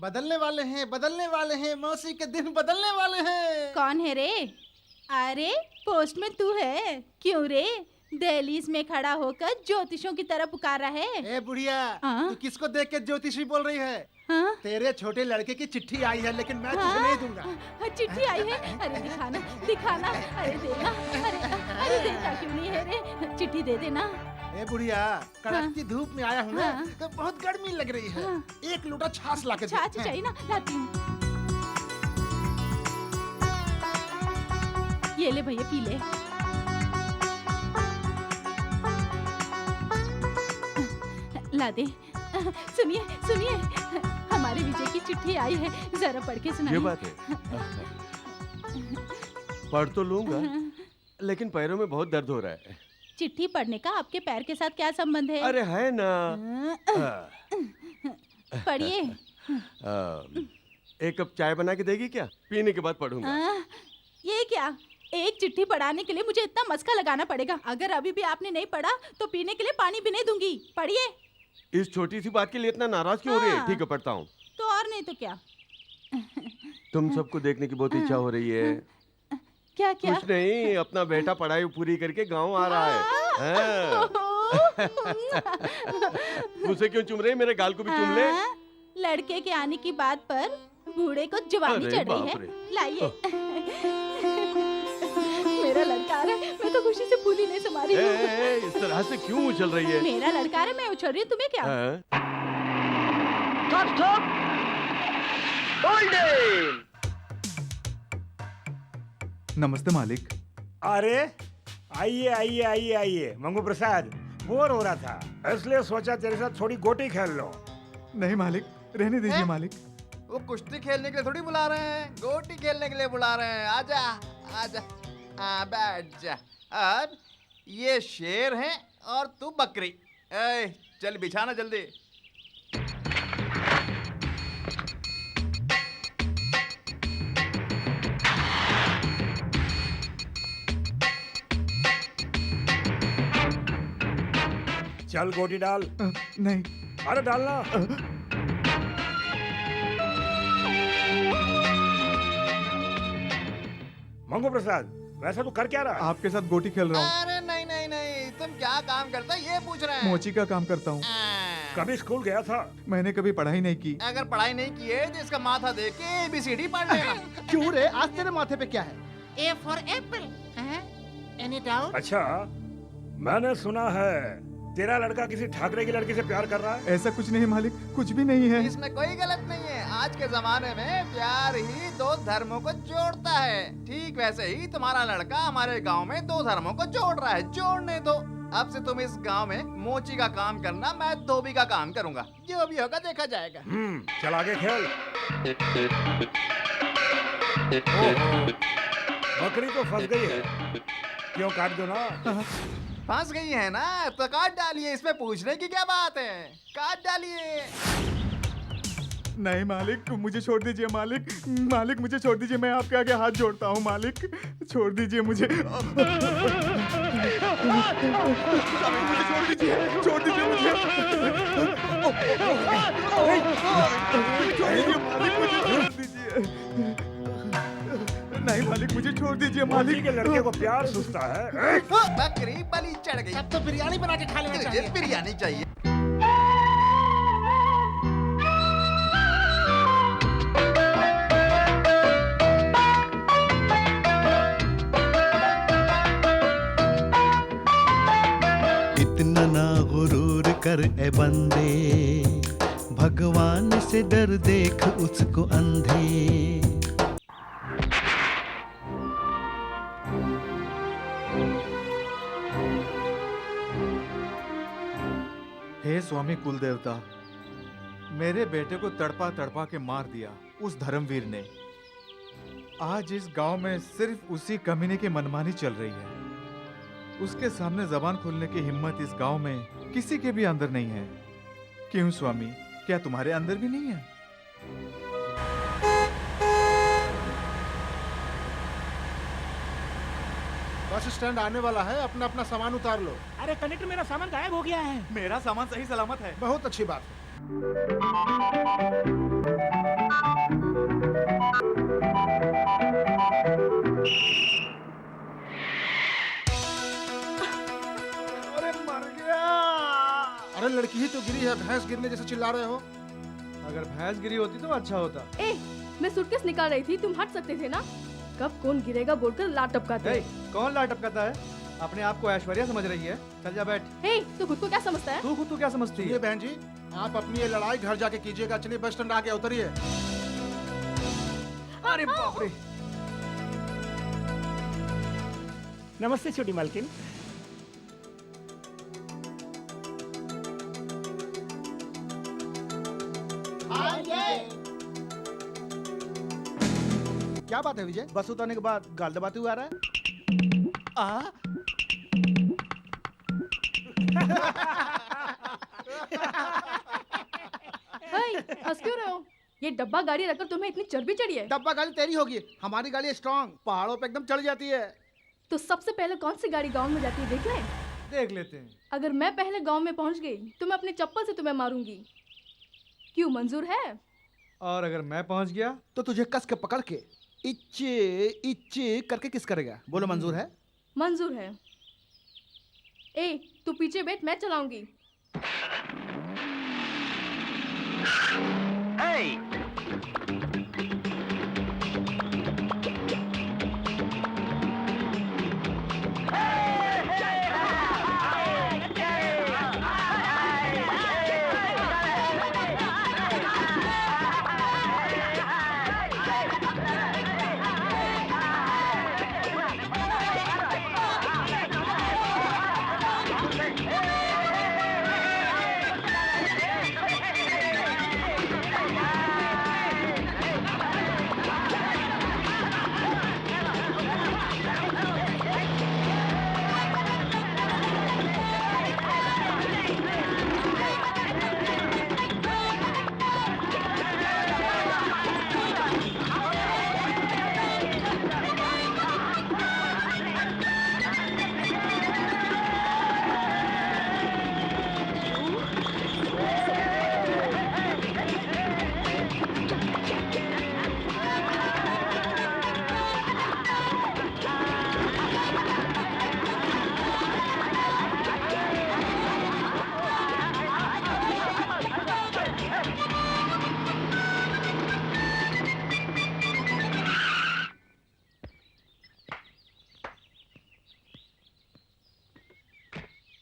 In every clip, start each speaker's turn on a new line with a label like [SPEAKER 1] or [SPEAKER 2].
[SPEAKER 1] बदलने वाले हैं, मौसी के दिन बदलने वाले हैं।
[SPEAKER 2] कौन है रे? अरे पोस्टमैन तू है? क्यों रे दहलीज में खड़ा होकर ज्योतिषों की तरह पुकार रहा है?
[SPEAKER 1] ए बुढ़िया, तू किसको देख के ज्योतिषी बोल रही है? तेरे छोटे लड़के की चिट्ठी आई है, लेकिन मैं तुझे नहीं दूंगा।
[SPEAKER 2] चिट्ठी आई है? अरे दिखाना दिखाना, अरे देना, अरे देता क्यों नहीं है रे? चिट्ठी दे देना।
[SPEAKER 1] ए बुढ़िया, कड़कती धूप में आया हूँ ना, तो बहुत गर्मी लग रही है। एक लोटा छाछ ला के दे।
[SPEAKER 2] छाछ चाहिए ना, लाती हूँ। ये ले भैया, पी ले। ला दे। सुनिए सुनिए, हमारे विजय की चिट्ठी आई है, जरा पढ़ के सुनाइए।
[SPEAKER 3] ये बात है। पढ़ तो लूंगा, लेकिन पैरों में बहुत दर्द हो रहा है।
[SPEAKER 2] चिट्ठी पढ़ने का आपके पैर के साथ क्या संबंध है?
[SPEAKER 3] अरे है ना।
[SPEAKER 2] पढ़िए।
[SPEAKER 3] एक कप चाय बना के देगी क्या? पीने के बाद पढ़ूंगा।
[SPEAKER 2] ये क्या? एक चिट्ठी पढ़ाने के लिए मुझे इतना मस्का लगाना पड़ेगा। अगर अभी भी आपने नहीं पढ़ा तो पीने के लिए पानी भी नहीं दूंगी। पढ़िए।
[SPEAKER 3] इस छोटी सी बात के लिए इतना नाराज क्यों हो रही है? ठीक है, पढ़ता हूँ।
[SPEAKER 2] तो और नहीं तो क्या।
[SPEAKER 3] तुम सबको देखने की बहुत इच्छा हो रही है।
[SPEAKER 2] क्या क्या?
[SPEAKER 3] कुछ नहीं, अपना बेटा पढ़ाई पूरी करके गांव आ रहा है। उसे क्यों चूम रही? मेरे गाल को भी चूम ले।
[SPEAKER 2] लड़के के आने की बात पर बूढ़े को जवानी चढ़ रही है। लाइए। मेरा लड़का आ रहा है, मैं तो खुशी से फूली नहीं समा रही हूँ।
[SPEAKER 3] इस तरह से क्यों उछल रही है?
[SPEAKER 2] मेरा लड़का आ रहा है, मैं उछल रही हूँ, तुम्हें क्या?
[SPEAKER 4] नमस्ते मालिक।
[SPEAKER 5] अरे आइए आइए आइए आइए। मंगू प्रसाद, बोर हो रहा था, इसलिए सोचा तेरे साथ थोड़ी गोटी खेल लो।
[SPEAKER 4] नहीं मालिक, रहने दीजिए मालिक।
[SPEAKER 1] वो कुश्ती खेलने के लिए थोड़ी बुला रहे हैं, गोटी खेलने के लिए बुला रहे हैं। आजा आजा, बैठ जा। अब ये शेर है और तू बकरी। चल बिछाना जल्दी।
[SPEAKER 5] चल गोटी डाल।
[SPEAKER 4] नहीं।
[SPEAKER 5] अरे डालना। मंगू प्रसाद, वैसे तू कर क्या रहा है?
[SPEAKER 4] आपके साथ गोटी खेल रहा हूँ।
[SPEAKER 1] अरे नहीं नहीं नहीं, तुम क्या काम करते हो ये पूछ रहे हैं?
[SPEAKER 4] मोची का काम करता हूँ।
[SPEAKER 5] कभी स्कूल गया था?
[SPEAKER 4] मैंने कभी पढ़ाई नहीं की।
[SPEAKER 1] अगर पढ़ाई नहीं की है तो इसका माथा देख के ABCD पढ़ लेना। क्यों रे, आज तेरे माथे पे क्या है?
[SPEAKER 6] A for apple. Any doubt?
[SPEAKER 5] अच्छा, मैंने सुना है तेरा लड़का किसी ठाकरे की लड़की से प्यार कर रहा है।
[SPEAKER 4] ऐसा कुछ नहीं मालिक, कुछ भी नहीं है।
[SPEAKER 1] इसमें कोई गलत नहीं है। आज के जमाने में प्यार ही दो धर्मों को जोड़ता है। ठीक वैसे ही तुम्हारा लड़का हमारे गांव में दो धर्मों को जोड़ रहा है। जोड़ने दो। अब से तुम इस गांव में मोची का काम करना, मैं धोबी का काम करूंगा। जो भी होगा देखा जाएगा।
[SPEAKER 5] चल आगे खेल। बकरी तो फंस गई है, क्यों काट दो ना।
[SPEAKER 1] फंस गई है ना तो काट डालिए, इसमें पूछने की क्या बात है? काट डालिए।
[SPEAKER 4] नहीं मालिक, मुझे छोड़ दीजिए मालिक। मालिक मुझे छोड़ दीजिए, मैं आपके आगे हाथ जोड़ता हूँ मालिक, छोड़ दीजिए मुझे। छोड़ दीजिए, छोड़ दीजिए मुझे। छोड़ दीजिए मालिक, मुझे छोड़ दीजिए। नहीं मालिक, मुझे छोड़ दीजिए मालिक।
[SPEAKER 5] के लड़के को प्यार सुस्ता है।
[SPEAKER 1] बकरी बलि चढ़ गई।
[SPEAKER 6] अब तो बिरयानी बना के खा लेना चाहिए।
[SPEAKER 1] बिरयानी चाहिए।
[SPEAKER 7] इतना ना गुरूर कर ए बंदे, भगवान से डर, देख उसको अंधे।
[SPEAKER 4] हे स्वामी कुल देवता, मेरे बेटे को तड़पा तड़पा के मार दिया उस धर्मवीर ने। आज इस गांव में सिर्फ उसी कमीने की मनमानी चल रही है। उसके सामने जबान खोलने की हिम्मत इस गांव में किसी के भी अंदर नहीं है। क्यों स्वामी, क्या तुम्हारे अंदर भी नहीं है?
[SPEAKER 1] बस स्टैंड आने वाला है, अपना अपना सामान उतार लो।
[SPEAKER 6] अरे कंडक्टर, मेरा सामान गायब हो गया है।
[SPEAKER 4] मेरा सामान सही सलामत है।
[SPEAKER 1] बहुत अच्छी बात है।
[SPEAKER 8] है भैंस गिरने जैसे चिल्ला रहे हो?
[SPEAKER 3] अगर भैंस गिरी होती तो अच्छा होता।
[SPEAKER 9] ए, मैं सूटकेस निकाल रही थी, तुम हट सकते थे ना? कब कौन गिरेगा बोलकर लात टपकाते
[SPEAKER 3] ए,
[SPEAKER 9] हो।
[SPEAKER 3] कौन लाट टपकाता है? अपने आप को ऐश्वर्या समझ रही है? चल जा बैठ।
[SPEAKER 9] हे, तू खुद को क्या समझता है?
[SPEAKER 3] तू खुद को क्या समझती
[SPEAKER 8] ये
[SPEAKER 3] है?
[SPEAKER 8] बहन जी, आप अपनी ये लड़ाई घर जाके कीजिएगा। चलिए बस स्टैंड आके उतरिए।
[SPEAKER 3] अरे बाप रे।
[SPEAKER 5] नमस्ते छोटी मालकिन।
[SPEAKER 8] क्या बात है विजय? बस उतरने के बाद गाल दबाते हुए आ रहा है?
[SPEAKER 9] हंस क्यों रहे हो? ये डब्बा गाड़ी रखकर तुम्हें इतनी चर्बी चढ़ी है?
[SPEAKER 8] डब्बा गाड़ी तेरी होगी, हमारी गाड़ी स्ट्रांग, पहाड़ों पे एकदम चढ़ जाती है।
[SPEAKER 9] तो सबसे पहले कौन सी गाड़ी गांव में जाती है देख लें?
[SPEAKER 3] देख लेते हैं।
[SPEAKER 9] अगर मैं पहले गांव में पहुंच गई तो मैं अपने चप्पल से तुम्हें मारूंगी। क्यों, मंजूर है?
[SPEAKER 3] और अगर मैं पहुंच गया?
[SPEAKER 8] तो तुझे कस के पकड़ के इच्चे इच्चे करके किस करेगा? बोलो मंजूर है?
[SPEAKER 9] मंजूर है। ए, तू पीछे बैठ, मैं चलाऊंगी।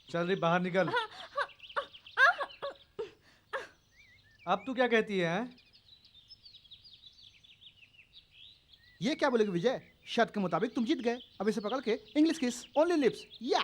[SPEAKER 3] चल रही बाहर निकल। अब तू क्या कहती है?
[SPEAKER 8] ये क्या बोलेगी विजय? शर्त के मुताबिक तुम जीत गए। अब इसे पकड़ के इंग्लिश किस, ओनली लिप्स, या।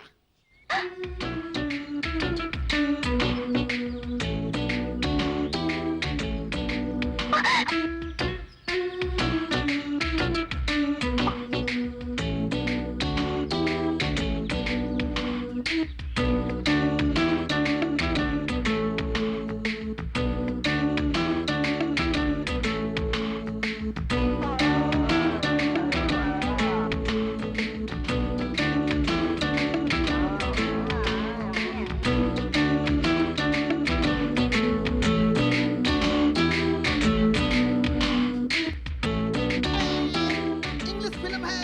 [SPEAKER 8] इंग्लिश फिल्म है।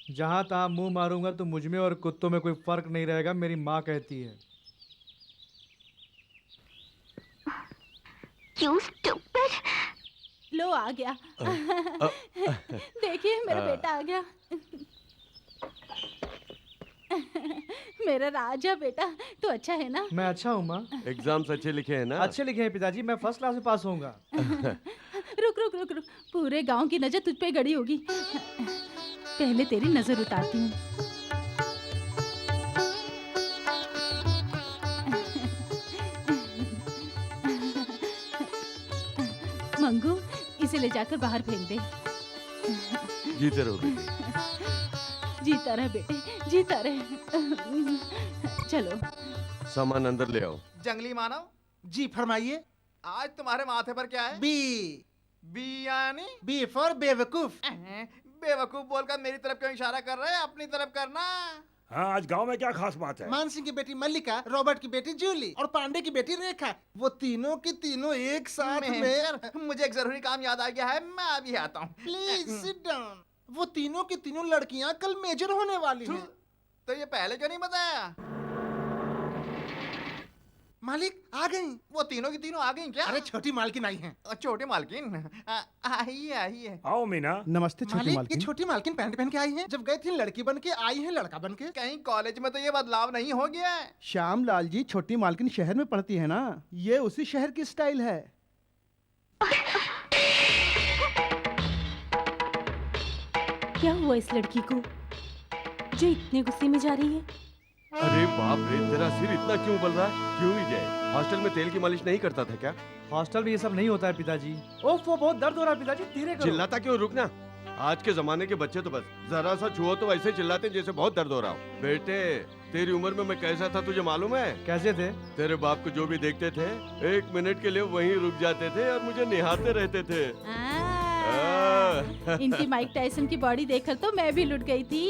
[SPEAKER 3] जहां तहां मुंह मारूंगा तो मुझ में और कुत्तों में कोई फर्क नहीं रहेगा, मेरी माँ कहती है।
[SPEAKER 2] लो आ गया। देखिए मेरा बेटा आ गया। मेरा राजा बेटा, तो अच्छा है ना?
[SPEAKER 3] मैं अच्छा हूँ माँ।
[SPEAKER 10] एग्जाम्स अच्छे लिखे हैं ना?
[SPEAKER 3] अच्छे लिखे हैं पिताजी, मैं फर्स्ट क्लास में पास होऊंगा।
[SPEAKER 2] रुक रुक रुक रुक, पूरे गांव की नजर तुझ पे गड़ी होगी। पहले तेरी नजर उतारती हूँ। मंगू, इसे ले जाकर बाहर फेंक दे।
[SPEAKER 10] जीते रहो बेटी।
[SPEAKER 2] जीता रहे बेटे, जीता रहे। चलो
[SPEAKER 10] सामान अंदर ले आओ।
[SPEAKER 1] जंगली मानव,
[SPEAKER 8] जी फरमाइए।
[SPEAKER 1] आज तुम्हारे माथे पर क्या है?
[SPEAKER 8] बी।
[SPEAKER 1] बी यानी?
[SPEAKER 8] बी फॉर बेवकूफ।
[SPEAKER 1] बेवकूफ बोलकर मेरी तरफ क्यों इशारा कर रहे हैं? अपनी तरफ करना।
[SPEAKER 5] हाँ आज गांव में क्या खास बात है?
[SPEAKER 8] मान सिंह की बेटी मल्लिका, रॉबर्ट की बेटी जूली और पांडे की बेटी रेखा, वो तीनों की तीनों एक साथ में।
[SPEAKER 1] मेजर, मुझे एक जरूरी काम याद आ गया है, मैं अभी आता हूँ।
[SPEAKER 8] Please sit down. वो तीनों की तीनों लड़कियां कल मेजर होने वाली हैं।
[SPEAKER 1] तो ये पहले क्यों नहीं बताया?
[SPEAKER 8] मालिक आ गई।
[SPEAKER 1] वो तीनों की तीनों आ गई क्या?
[SPEAKER 8] अरे छोटी मालकिन आई हैं।
[SPEAKER 1] छोटी मालकिन आइए आइए।
[SPEAKER 5] आओ मीना।
[SPEAKER 8] नमस्ते छोटी मालकिन। ये छोटी मालकिन पैंट पहन के आई हैं। जब गई थी लड़की बन के, आई हैं लड़का बन के।
[SPEAKER 1] कहीं कॉलेज में तो ये बदलाव नहीं हो गया है?
[SPEAKER 8] श्यामलाल जी, छोटी मालकिन शहर में पढ़ती है ना, ये उसी शहर की स्टाइल है।
[SPEAKER 2] क्या हुआ इस लड़की को जो इतने गुस्से में जा रही है?
[SPEAKER 10] अरे बाप रे, तेरा सिर इतना क्यों बल रहा है? क्यों विजय, हॉस्टल में तेल की मालिश नहीं करता था क्या?
[SPEAKER 3] हॉस्टल में ये सब नहीं होता है पिताजी। ओफ, वो बहुत दर्द हो रहा है पिताजी, धीरे करो।
[SPEAKER 10] चिल्लाता क्यों, रुकना। आज के जमाने के बच्चे तो बस जरा सा छुओ तो वैसे चिल्लाते जैसे बहुत दर्द हो रहा हो। बेटे, तेरी उम्र में मैं कैसा था तुझे मालूम है?
[SPEAKER 3] कैसे थे?
[SPEAKER 10] तेरे बाप को जो भी देखते थे 1 मिनट के लिए वहीं रुक जाते थे और मुझे निहारते रहते थे।
[SPEAKER 2] इनकी माइक टायसन की बॉडी देखकर तो मैं भी लुट गई थी।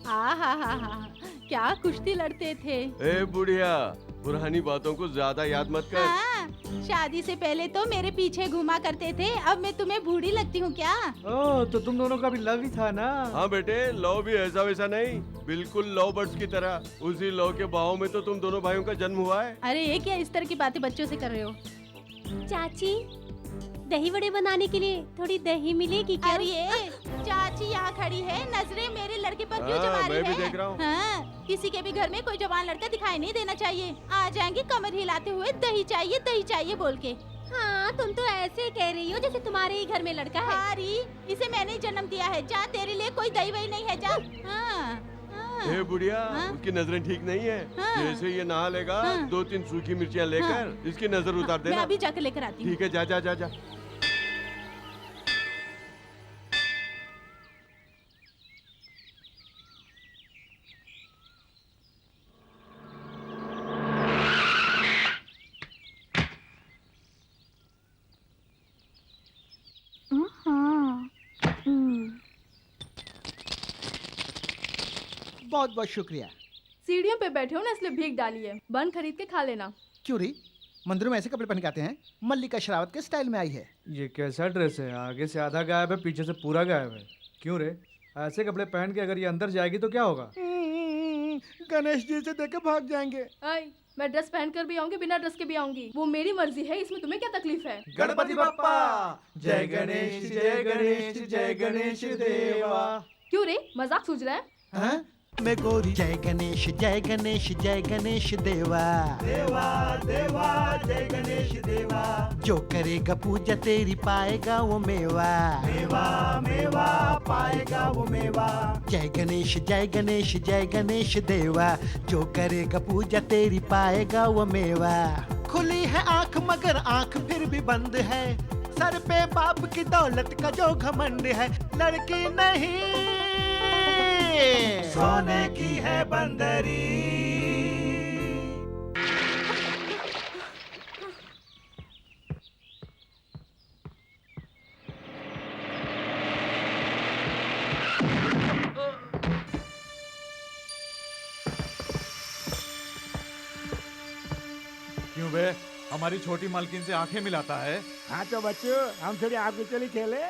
[SPEAKER 2] हा क्या कुश्ती लड़ते थे।
[SPEAKER 10] ए बुढ़िया, पुरानी बातों को ज्यादा याद मत कर।
[SPEAKER 2] हाँ, शादी से पहले तो मेरे पीछे घुमा करते थे, अब मैं तुम्हें बूढ़ी लगती हूँ क्या?
[SPEAKER 3] ओह, तो तुम दोनों का भी लव ही था ना?
[SPEAKER 10] हाँ बेटे, लव भी ऐसा वैसा नहीं, बिल्कुल लव बर्ड्स की तरह। उसी लव के बहाव में तो तुम दोनों भाइयों का जन्म हुआ है।
[SPEAKER 2] अरे ये क्या इस तरह की बातें बच्चों से कर रहे हो?
[SPEAKER 11] चाची, दही वड़े बनाने के लिए थोड़ी दही मिलेगी क्या?
[SPEAKER 2] अरे चाची यहाँ खड़ी है, नजरें मेरे लड़के पर क्यों जमा रही
[SPEAKER 10] मैं भी
[SPEAKER 2] है?
[SPEAKER 10] देख रहा हूँ।
[SPEAKER 2] हाँ, किसी के भी घर में कोई जवान लड़का दिखाई नहीं देना चाहिए। आ जाएंगे कमर हिलाते हुए दही चाहिए बोल के।
[SPEAKER 11] हाँ, तुम तो ऐसे कह रही हो जैसे तुम्हारे ही घर में लड़का है।
[SPEAKER 2] हारी, इसे मैंने ही जन्म दिया है। जा, तेरे लिए कोई दही वही नहीं है, जा।
[SPEAKER 10] ए बुढ़िया,
[SPEAKER 2] हाँ?
[SPEAKER 10] उसकी नजरें ठीक नहीं है।
[SPEAKER 2] हाँ?
[SPEAKER 10] जैसे ये नहा लेगा,
[SPEAKER 2] हाँ?
[SPEAKER 10] 2-3 सूखी मिर्चियाँ लेकर इसकी नजर उतार
[SPEAKER 2] मैं
[SPEAKER 10] देना।
[SPEAKER 2] अभी जाकर लेकर आती हूँ।
[SPEAKER 10] ठीक है, जा जा जा जा।
[SPEAKER 8] बहुत बहुत शुक्रिया।
[SPEAKER 9] सीढ़ियों पे बैठे हो ना, इसलिए भीख डाली है। बन खरीद के खा लेना।
[SPEAKER 8] क्यों री, मंदिरों में ऐसे कपड़े पहन के आते हैं? मल्लिका शेरावत के स्टाइल में आई है।
[SPEAKER 3] ये कैसा ड्रेस है? आगे से आधा गायब है, पीछे से पूरा गायब है। क्यों रे, ऐसे कपड़े पहन के अगर ये अंदर जाएगी तो क्या होगा?
[SPEAKER 8] गणेश जी से देख के भाग जाएंगे।
[SPEAKER 9] मैं ड्रेस पहन कर भी आऊंगी, बिना ड्रेस के भी आऊंगी। वो मेरी मर्जी है, इसमें तुम्हें क्या तकलीफ है?
[SPEAKER 3] गणपति बप्पा जय गणेश जय गणेश जय गणेश देवा।
[SPEAKER 9] क्यों रे, मजाक सूझ रहा है?
[SPEAKER 8] हाँ?
[SPEAKER 7] मैं गोरी जय गणेश जय गणेश जय गणेश देवा
[SPEAKER 5] देवा देवा जय गणेश देवा।
[SPEAKER 7] जो करेगा पूजा तेरी पाएगा वो मेवा
[SPEAKER 5] मेवा मेवा पाएगा वो मेवा।
[SPEAKER 7] जय गणेश जय गणेश जय गणेश देवा। जो करेगा पूजा तेरी पाएगा वो मेवा। खुली है आंख मगर आंख फिर भी बंद है। सर पे बाप की दौलत का जो घमंड है। लड़की नहीं
[SPEAKER 5] सोने की है बंदरी।
[SPEAKER 4] क्यों बे, हमारी छोटी मालकिन से आंखें मिलाता है?
[SPEAKER 5] हाँ तो बच्चों, हम थोड़ी आगे चली खेले।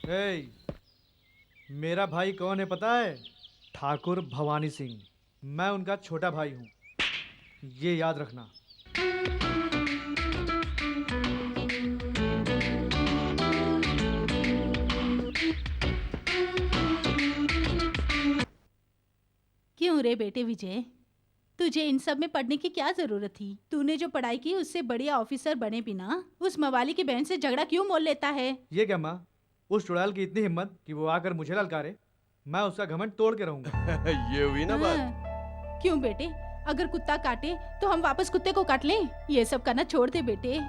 [SPEAKER 3] ए, मेरा भाई कौन है पता है? ठाकुर भवानी सिंह। मैं उनका छोटा भाई हूँ, ये याद रखना।
[SPEAKER 2] क्यों रे बेटे विजय, तुझे इन सब में पढ़ने की क्या जरूरत थी? तूने जो पढ़ाई की उससे बढ़िया ऑफिसर बने बिना उस मवाली की बहन से झगड़ा क्यों मोल लेता है?
[SPEAKER 3] ये क्या माँ, उस चुड़ैल की इतनी हिम्मत कि वो आकर मुझे ललकारे? मैं उसका घमंड तोड़ के रहूंगा।
[SPEAKER 10] ये हुई ना बात।
[SPEAKER 2] हाँ। क्यों बेटे, अगर कुत्ता काटे तो हम वापस कुत्ते को काट लें? ये सब करना छोड़ दे बेटे।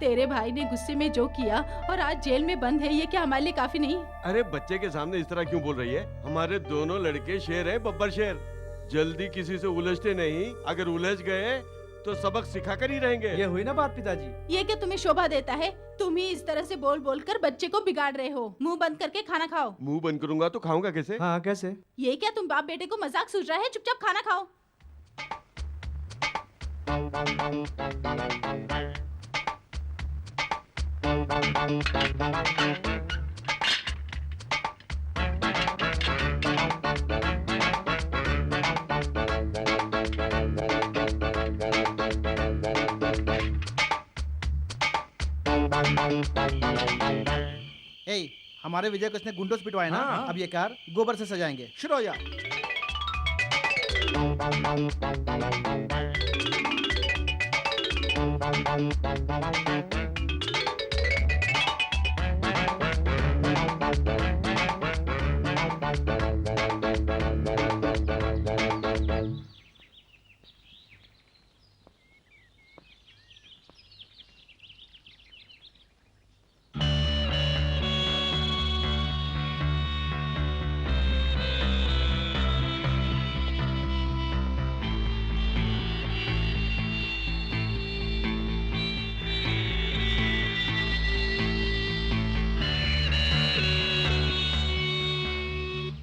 [SPEAKER 2] तेरे भाई ने गुस्से में जो किया और आज जेल में बंद है, ये क्या हमारे लिए काफी नहीं?
[SPEAKER 10] अरे बच्चे के सामने इस तरह क्यों बोल रही है? हमारे दोनों लड़के शेर हैं, बब्बर शेर। जल्दी किसी से उलझते नहीं, अगर उलझ गए तो सबक सिखा कर ही रहेंगे।
[SPEAKER 3] ये हुई ना बात पिताजी।
[SPEAKER 2] ये क्या तुम्हें शोभा देता है? तुम ही इस तरह से बोल बोल कर बच्चे को बिगाड़ रहे हो। मुंह बंद करके खाना खाओ।
[SPEAKER 10] मुंह बंद करूंगा तो खाऊंगा कैसे?
[SPEAKER 3] हाँ कैसे?
[SPEAKER 2] ये क्या तुम बाप बेटे को मजाक सूझ रहा है? चुपचाप खाना खाओ।
[SPEAKER 8] ए, हमारे विजय को इसने गुंडों से पिटवाया ना।
[SPEAKER 5] हाँ।
[SPEAKER 8] अब ये कार गोबर से सजाएंगे। शुरू हो जा।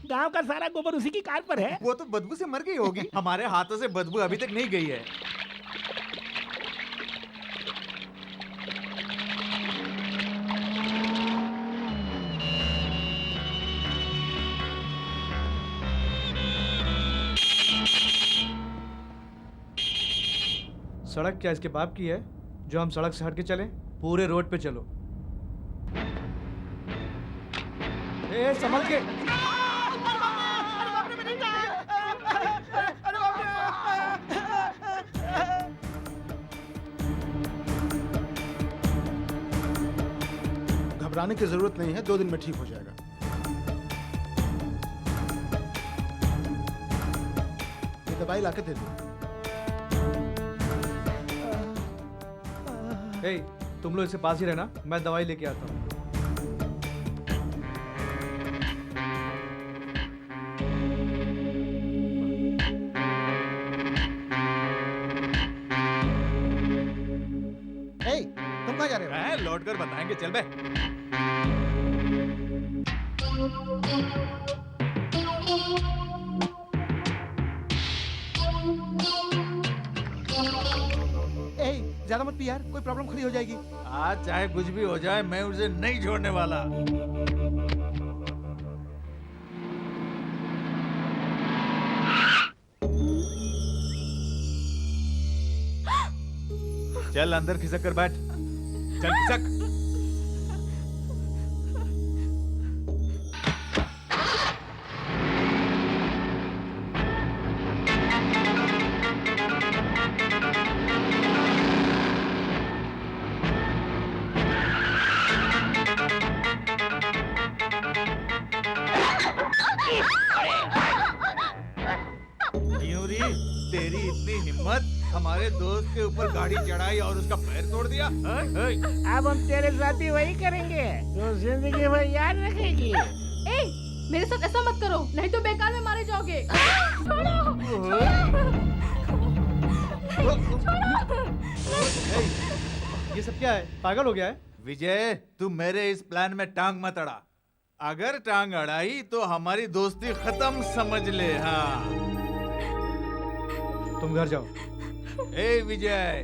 [SPEAKER 6] गांव का सारा गोबर उसी की कार पर है।
[SPEAKER 4] वो तो बदबू से मर गई होगी। हमारे हाथों से बदबू अभी तक नहीं गई है।
[SPEAKER 3] सड़क क्या इसके बाप की है जो हम सड़क से हट के चलें? पूरे रोड पे चलो। ए संभल के।
[SPEAKER 8] घबराने की जरूरत नहीं है, 2 दिन में ठीक हो जाएगा। ये दवाई लाके दे दो।
[SPEAKER 3] ए, तुम लोग इसके पास ही रहना, मैं दवाई लेके आता हूँ।
[SPEAKER 8] ए, तुम कहाँ जा रहे हो?
[SPEAKER 4] लौट कर बताएंगे, चल बे।
[SPEAKER 8] ए, ज्यादा मत पी यार, कोई प्रॉब्लम खड़ी हो जाएगी।
[SPEAKER 4] आज चाहे कुछ भी हो जाए, मैं उसे नहीं छोड़ने वाला। चल अंदर खिसक कर बैठ। चल खिसक। यूरी, तेरी इतनी हिम्मत, हमारे दोस्त के ऊपर गाड़ी चढ़ाई और उसका पैर तोड़ दिया।
[SPEAKER 6] अब हम तेरे साथ ही वही करेंगे, तो जिंदगी भर याद रखेगी।
[SPEAKER 9] ए, मेरे साथ ऐसा मत करो, नहीं तो बेकार में मारे जाओगे।
[SPEAKER 3] ये सब क्या है? पागल हो गया है?
[SPEAKER 4] विजय, तू मेरे इस प्लान में टांग मत अड़ा। अगर टांग अड़ाई तो हमारी दोस्ती खत्म समझ ले। हाँ,
[SPEAKER 3] तुम घर जाओ।
[SPEAKER 4] ए विजय,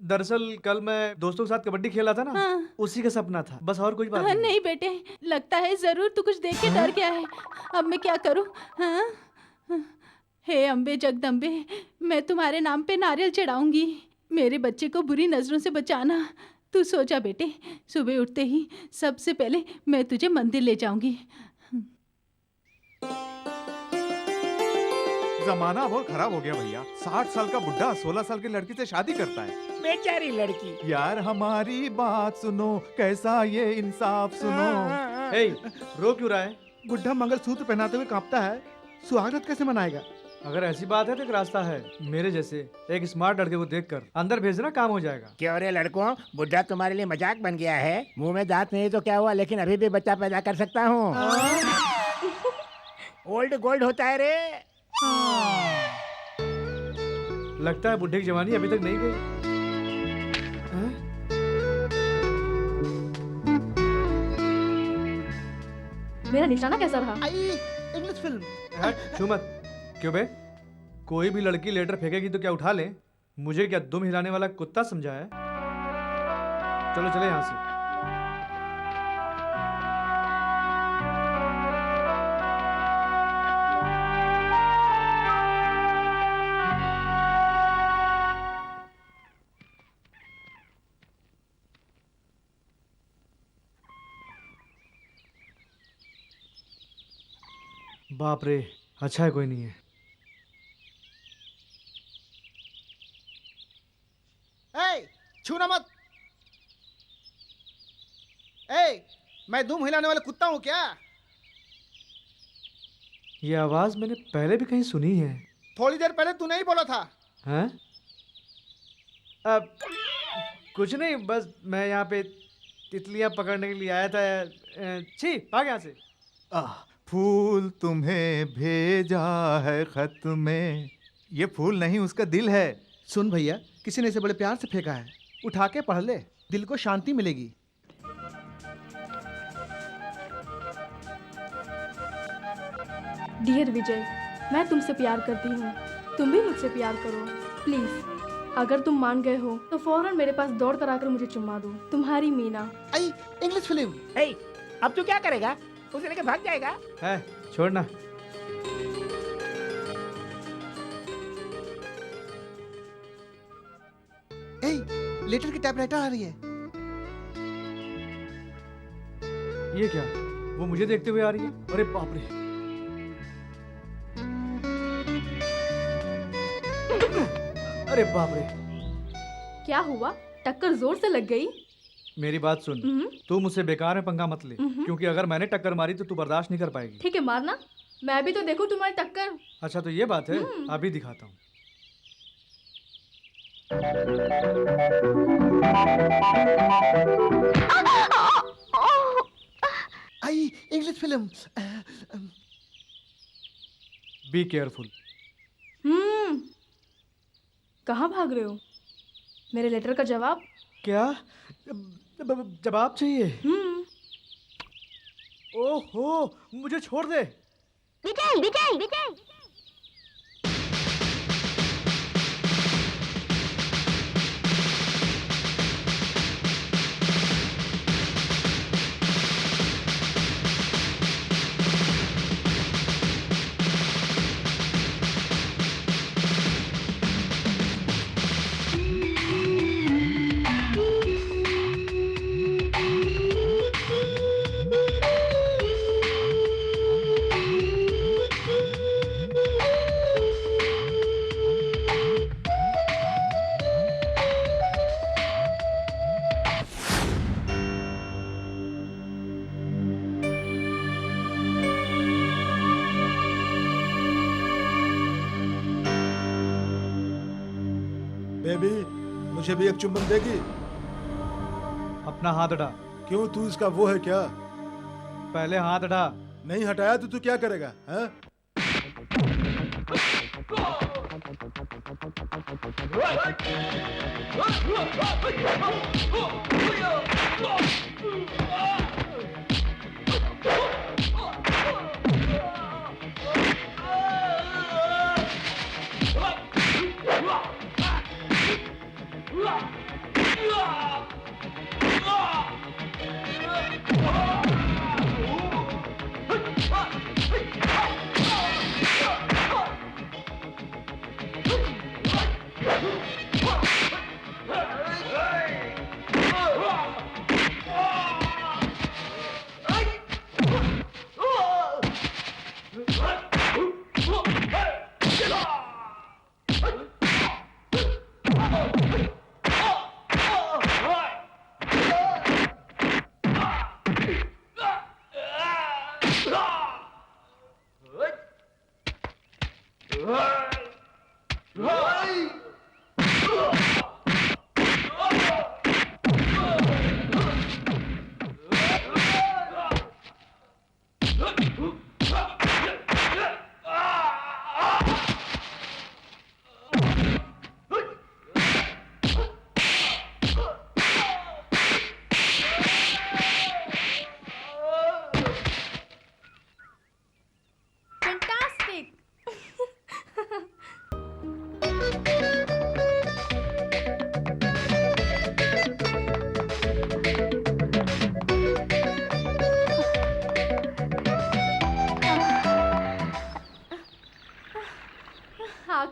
[SPEAKER 3] दरअसल कल मैं दोस्तों के साथ कबड्डी खेला था ना,
[SPEAKER 2] हाँ।
[SPEAKER 3] उसी का सपना था, बस और कोई बात
[SPEAKER 2] हाँ,
[SPEAKER 3] नहीं।
[SPEAKER 2] नहीं बेटे, लगता है जरूर तू कुछ देख के डर गया है। अब मैं क्या करूं? हाँ? हे अम्बे जगदम्बे, मैं तुम्हारे नाम पे नारियल चढ़ाऊंगी। मेरे बच्चे को बुरी नजरों से बचाना। तू सो जा बेटे, सुबह उठते ही सबसे पहले मैं तुझे मंदिर ले जाऊंगी।
[SPEAKER 4] जमाना बहुत खराब हो गया भैया। 60 साल का बुढ़ा 16 साल की लड़की से शादी करता है।
[SPEAKER 5] बेचारी लड़की।
[SPEAKER 4] यार हमारी बात सुनो, कैसा ये इंसाफ सुनो।
[SPEAKER 3] हे, रो क्यों रहा है?
[SPEAKER 8] बुढ़ा मंगलसूत्र पहनाते हुए कांपता है, सुहागरात कैसे मनाएगा?
[SPEAKER 3] अगर ऐसी बात है तो एक रास्ता है, मेरे जैसे एक स्मार्ट लड़के को देखकर अंदर भेजना, काम हो जाएगा।
[SPEAKER 5] क्यों रे लड़कों, बुढ़ा तुम्हारे लिए मजाक बन गया है? मुंह में दांत नहीं तो क्या हुआ, लेकिन अभी भी बच्चा पैदा कर सकता हूँ। ओल्ड गोल्ड होता है रे।
[SPEAKER 3] लगता है बुढ़े की जवानी अभी तक नहीं गई। हाँ?
[SPEAKER 9] मेरा निशाना कैसा रहा?
[SPEAKER 8] आई इंग्लिश फिल्म।
[SPEAKER 3] हट, छू मत। क्यों बे? कोई भी लड़की लेटर फेंकेगी तो क्या उठा ले? मुझे क्या दुम हिलाने वाला कुत्ता समझा है? चलो चले यहाँ से। बाप रे, अच्छा है कोई नहीं है।
[SPEAKER 8] ए, छूना मत। ए, मैं दुम हिलाने वाला कुत्ता हूँ क्या?
[SPEAKER 3] ये आवाज मैंने पहले भी कहीं सुनी है।
[SPEAKER 8] थोड़ी देर पहले तू नहीं बोला था।
[SPEAKER 3] हैं? अब कुछ नहीं, बस मैं यहाँ पे तितलियां पकड़ने के लिए आया था। छी, भाग यहाँ से।
[SPEAKER 4] फूल तुम्हें भेजा है खत में। ये फूल नहीं, उसका दिल है।
[SPEAKER 8] सुन भैया, किसी ने इसे बड़े प्यार से फेंका है, उठा के पढ़ ले, दिल को शांति मिलेगी।
[SPEAKER 9] डियर विजय, मैं तुमसे प्यार करती हूँ, तुम भी मुझसे प्यार करो प्लीज। अगर तुम मान गए हो तो फौरन मेरे पास दौड़ कर आकर मुझे चुम्मा दो। तुम्हारी मीना।
[SPEAKER 8] आई इंग्लिश फिल्म।
[SPEAKER 5] अब तू क्या करेगा? उसे लेके भाग जाएगा?
[SPEAKER 3] है, छोड़ना।
[SPEAKER 8] ए, लेटर की टाइपराइटर आ रही है।
[SPEAKER 3] ये क्या? वो मुझे देखते हुए आ रही है? अरे बाप रे। अरे बाप रे।
[SPEAKER 9] क्या हुआ? टक्कर जोर से लग गई?
[SPEAKER 3] मेरी बात सुन, तू मुझसे बेकार में पंगा मत ले, क्योंकि अगर मैंने टक्कर मारी तो तू बर्दाश्त नहीं कर पाएगी।
[SPEAKER 9] ठीक है, मारना, मैं भी तो देखूं तुम्हारी टक्कर।
[SPEAKER 3] अच्छा तो ये बात है, अभी दिखाता हूँ।
[SPEAKER 8] आई इंग्लिश फिल्म।
[SPEAKER 3] Be careful.
[SPEAKER 9] कहाँ भाग रहे हो? मेरे लेटर का जवाब।
[SPEAKER 3] क्या जवाब चाहिए? ओहो, मुझे छोड़ दे।
[SPEAKER 11] विजय विजय विजय।
[SPEAKER 6] बेबी, मुझे भी एक चुम्बन देगी?
[SPEAKER 3] अपना हाथ हटा।
[SPEAKER 6] क्यों, तू इसका वो है क्या?
[SPEAKER 3] पहले हाथ हटा।
[SPEAKER 6] नहीं हटाया तो तू क्या करेगा? हैं?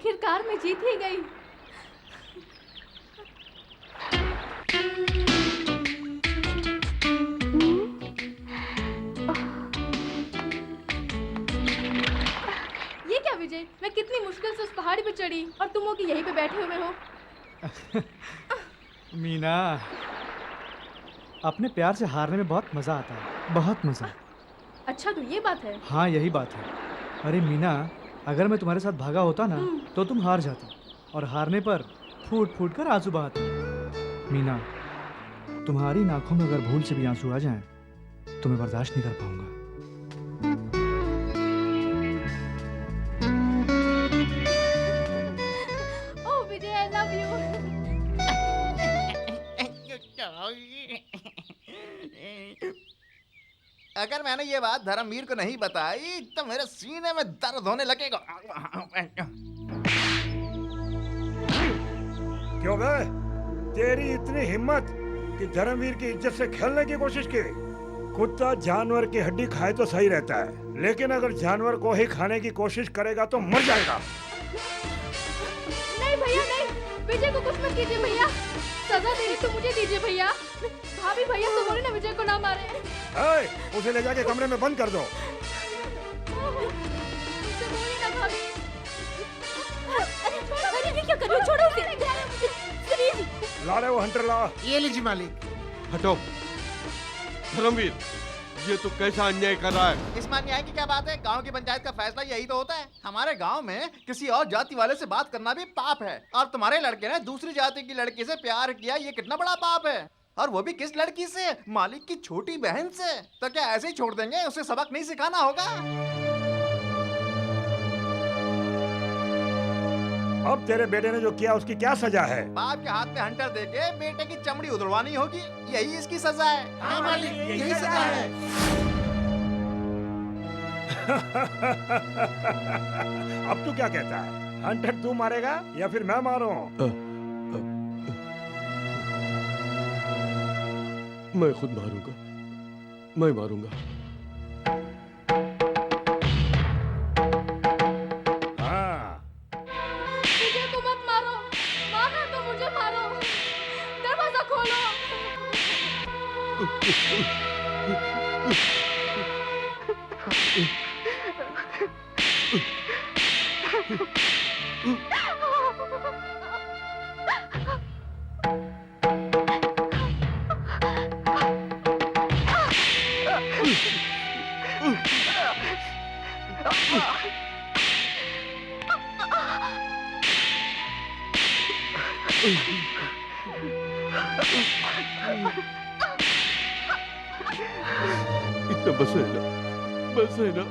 [SPEAKER 9] आखिरकार मैं जीत ही गई। ये क्या विजय, मैं कितनी मुश्किल से उस पहाड़ी पे चढ़ी और तुम हो कि यहीं पे बैठे हुए हो।
[SPEAKER 3] मीना, अपने प्यार से हारने में बहुत मजा आता है, बहुत मजा।
[SPEAKER 9] अच्छा तो ये बात है।
[SPEAKER 3] हाँ यही बात है। अरे मीना, अगर मैं तुम्हारे साथ भागा होता ना तो तुम हार जाती, और हारने पर फूट फूट कर आंसू बहाती। मीना, तुम्हारी आंखों में अगर भूल से भी आंसू आ जाएं तो मैं बर्दाश्त नहीं कर पाऊंगा।
[SPEAKER 9] ओह विजय, आई लव यू।
[SPEAKER 1] अगर मैंने ये बात धर्मवीर को नहीं बताई तो मेरे सीने में दर्द होने लगेगा।
[SPEAKER 5] क्यों बे? तेरी इतनी हिम्मत कि धर्मवीर की इज्जत से खेलने की कोशिश की। कुत्ता जानवर की हड्डी खाए तो सही रहता है, लेकिन अगर जानवर को ही खाने की कोशिश करेगा तो मर जाएगा।
[SPEAKER 9] नहीं भैया नहीं, विजय को कुछ मत कीजिए भैया। सजा देनी तो मुझे दीजिए भैया। भाभी भैया तो बोले ना विजय को ना मारे।
[SPEAKER 5] उसे ले जाके कमरे में बंद कर दो।
[SPEAKER 9] मुझसे बोलिए ना भाभी। अरे ये क्या कर रहे हो? छोड़ो उसे। प्लीज।
[SPEAKER 5] ला रहे वो हंटर ला।
[SPEAKER 8] ये लीजिए मालिक।
[SPEAKER 10] हटो। धर्मवीर, ये तो कैसा अन्याय कर रहा है?
[SPEAKER 1] इसमें अन्याय की क्या बात है? गांव की पंचायत का फैसला यही तो होता है। हमारे गांव में किसी और जाति वाले से बात करना भी पाप है, और तुम्हारे लड़के ने दूसरी जाति की लड़की से प्यार किया, ये कितना बड़ा पाप है। और वो भी किस लड़की से? मालिक की छोटी बहन से। तो क्या ऐसे ही छोड़ देंगे? उसे सबक नहीं सिखाना होगा?
[SPEAKER 5] अब तेरे बेटे ने जो किया उसकी क्या सजा है?
[SPEAKER 1] बाप के हाथ में हंटर देके बेटे की चमड़ी उधड़वानी होगी, यही इसकी सजा है।
[SPEAKER 8] हाँ मालिक, यही सजा है।
[SPEAKER 5] अब तू क्या कहता है? हंटर तू मारेगा या फिर मैं मारूं?
[SPEAKER 10] मैं खुद मारूंगा, मैं मारूंगा।
[SPEAKER 5] हाँ।
[SPEAKER 9] विजय को मत मारो, मारना तो मुझे मारो। दरवाजा खोलो।
[SPEAKER 10] इतना बस है ना, बस है ना।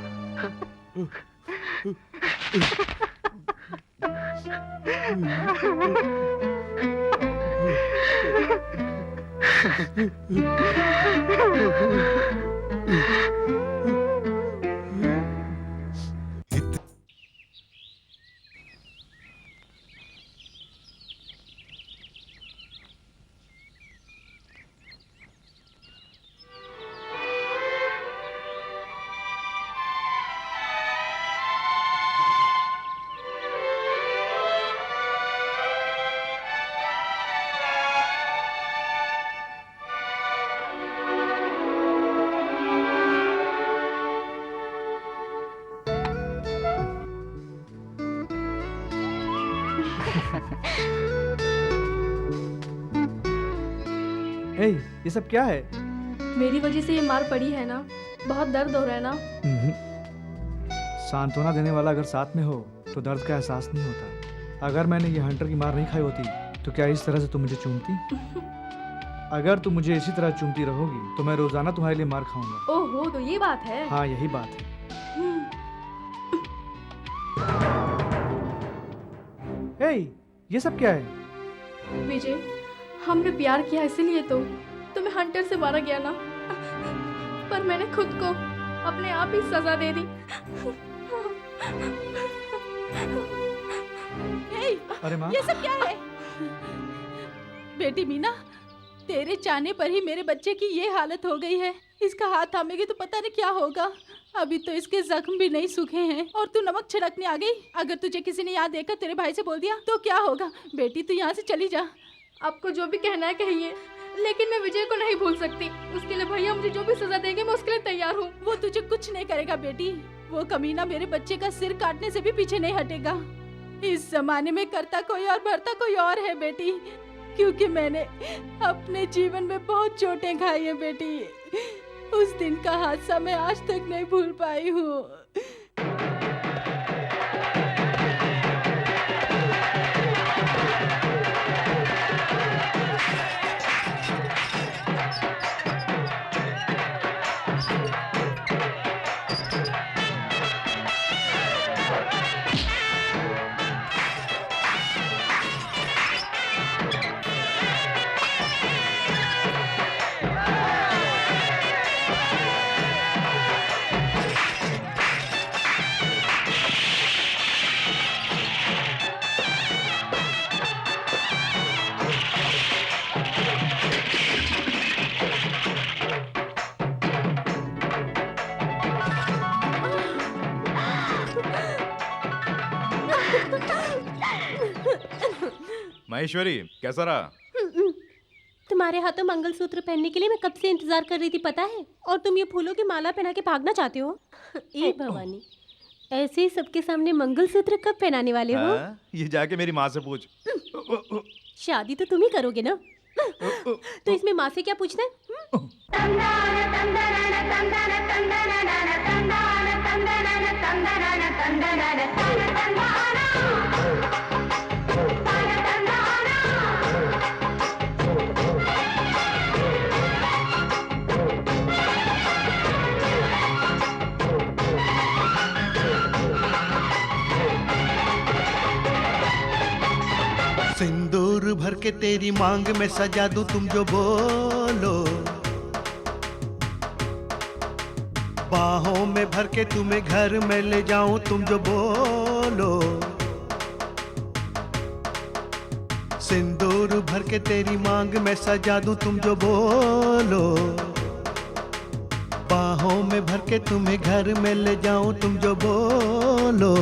[SPEAKER 3] ए, ये सब क्या है?
[SPEAKER 9] मेरी वजह से ये मार पड़ी है ना, बहुत दर्द हो रहा है ना।
[SPEAKER 3] सांत्वना देने वाला अगर साथ में हो तो दर्द का एहसास नहीं होता। अगर मैंने ये हंटर की मार नहीं खाई होती तो क्या इस तरह से तुम मुझे चूमती? अगर तुम मुझे इसी तरह चूमती रहोगी तो मैं रोजाना तुम्हारे लिए मार खाऊंगा।
[SPEAKER 9] ओहो, तो ये बात है।
[SPEAKER 3] हाँ यही बात है। ए, ये सब क्या है?
[SPEAKER 9] विजय, हमने प्यार किया इसीलिए तो तुम्हें हंटर से मारा गया ना, पर मैंने खुद को अपने आप ही सजा दे दी।
[SPEAKER 2] हे,
[SPEAKER 3] अरे माँ,
[SPEAKER 2] ये सब क्या है? बेटी मीना, तेरे चाहने पर ही मेरे बच्चे की ये हालत हो गई है। इसका हाथ थामेगी तो पता नहीं क्या होगा। अभी तो इसके जख्म भी नहीं सूखे हैं और तू नमक छिड़कने आ गई। अगर तुझे किसी ने यहाँ देखकर तेरे भाई से बोल दिया तो क्या होगा? बेटी तू यहाँ से चली जा।
[SPEAKER 9] आपको जो भी कहना है कहिए, लेकिन मैं विजय को नहीं भूल सकती। उसके लिए भैया मुझे जो भी सजा देंगे मैं उसके लिए तैयार हूँ।
[SPEAKER 2] वो तुझे कुछ नहीं करेगा बेटी। वो कमीना मेरे बच्चे का सिर काटने से भी पीछे नहीं हटेगा। इस जमाने में करता कोई और भरता कोई और है बेटी, क्योंकि मैंने अपने जीवन में बहुत चोटें खाई है बेटी। उस दिन का हादसा मैं आज तक नहीं भूल पाई हूँ।
[SPEAKER 12] महेश्वरी, कैसा रहा?
[SPEAKER 13] तुम्हारे हाथों मंगलसूत्र पहनने के लिए मैं कब से इंतजार कर रही थी पता है, और तुम ये फूलों की माला पहना के भागना चाहते हो। ए भवानी, ऐसे ही सबके सामने मंगलसूत्र कब पहनाने वाले हो?
[SPEAKER 12] ये जाके मेरी माँ से पूछ।
[SPEAKER 13] शादी तो तुम ही करोगे ना, तो इसमें माँ से क्या पूछना है?
[SPEAKER 7] सिंदूर भर के तेरी मांग में सजा दूं तुम जो बोलो, बाहों में भर के तुम्हें घर में ले जाऊं तुम जो बोलो। सिंदूर भर के तेरी मांग में सजा दूं तुम जो बोलो, बाहों में भर के तुम्हें घर में ले जाऊं तुम जो बोलो।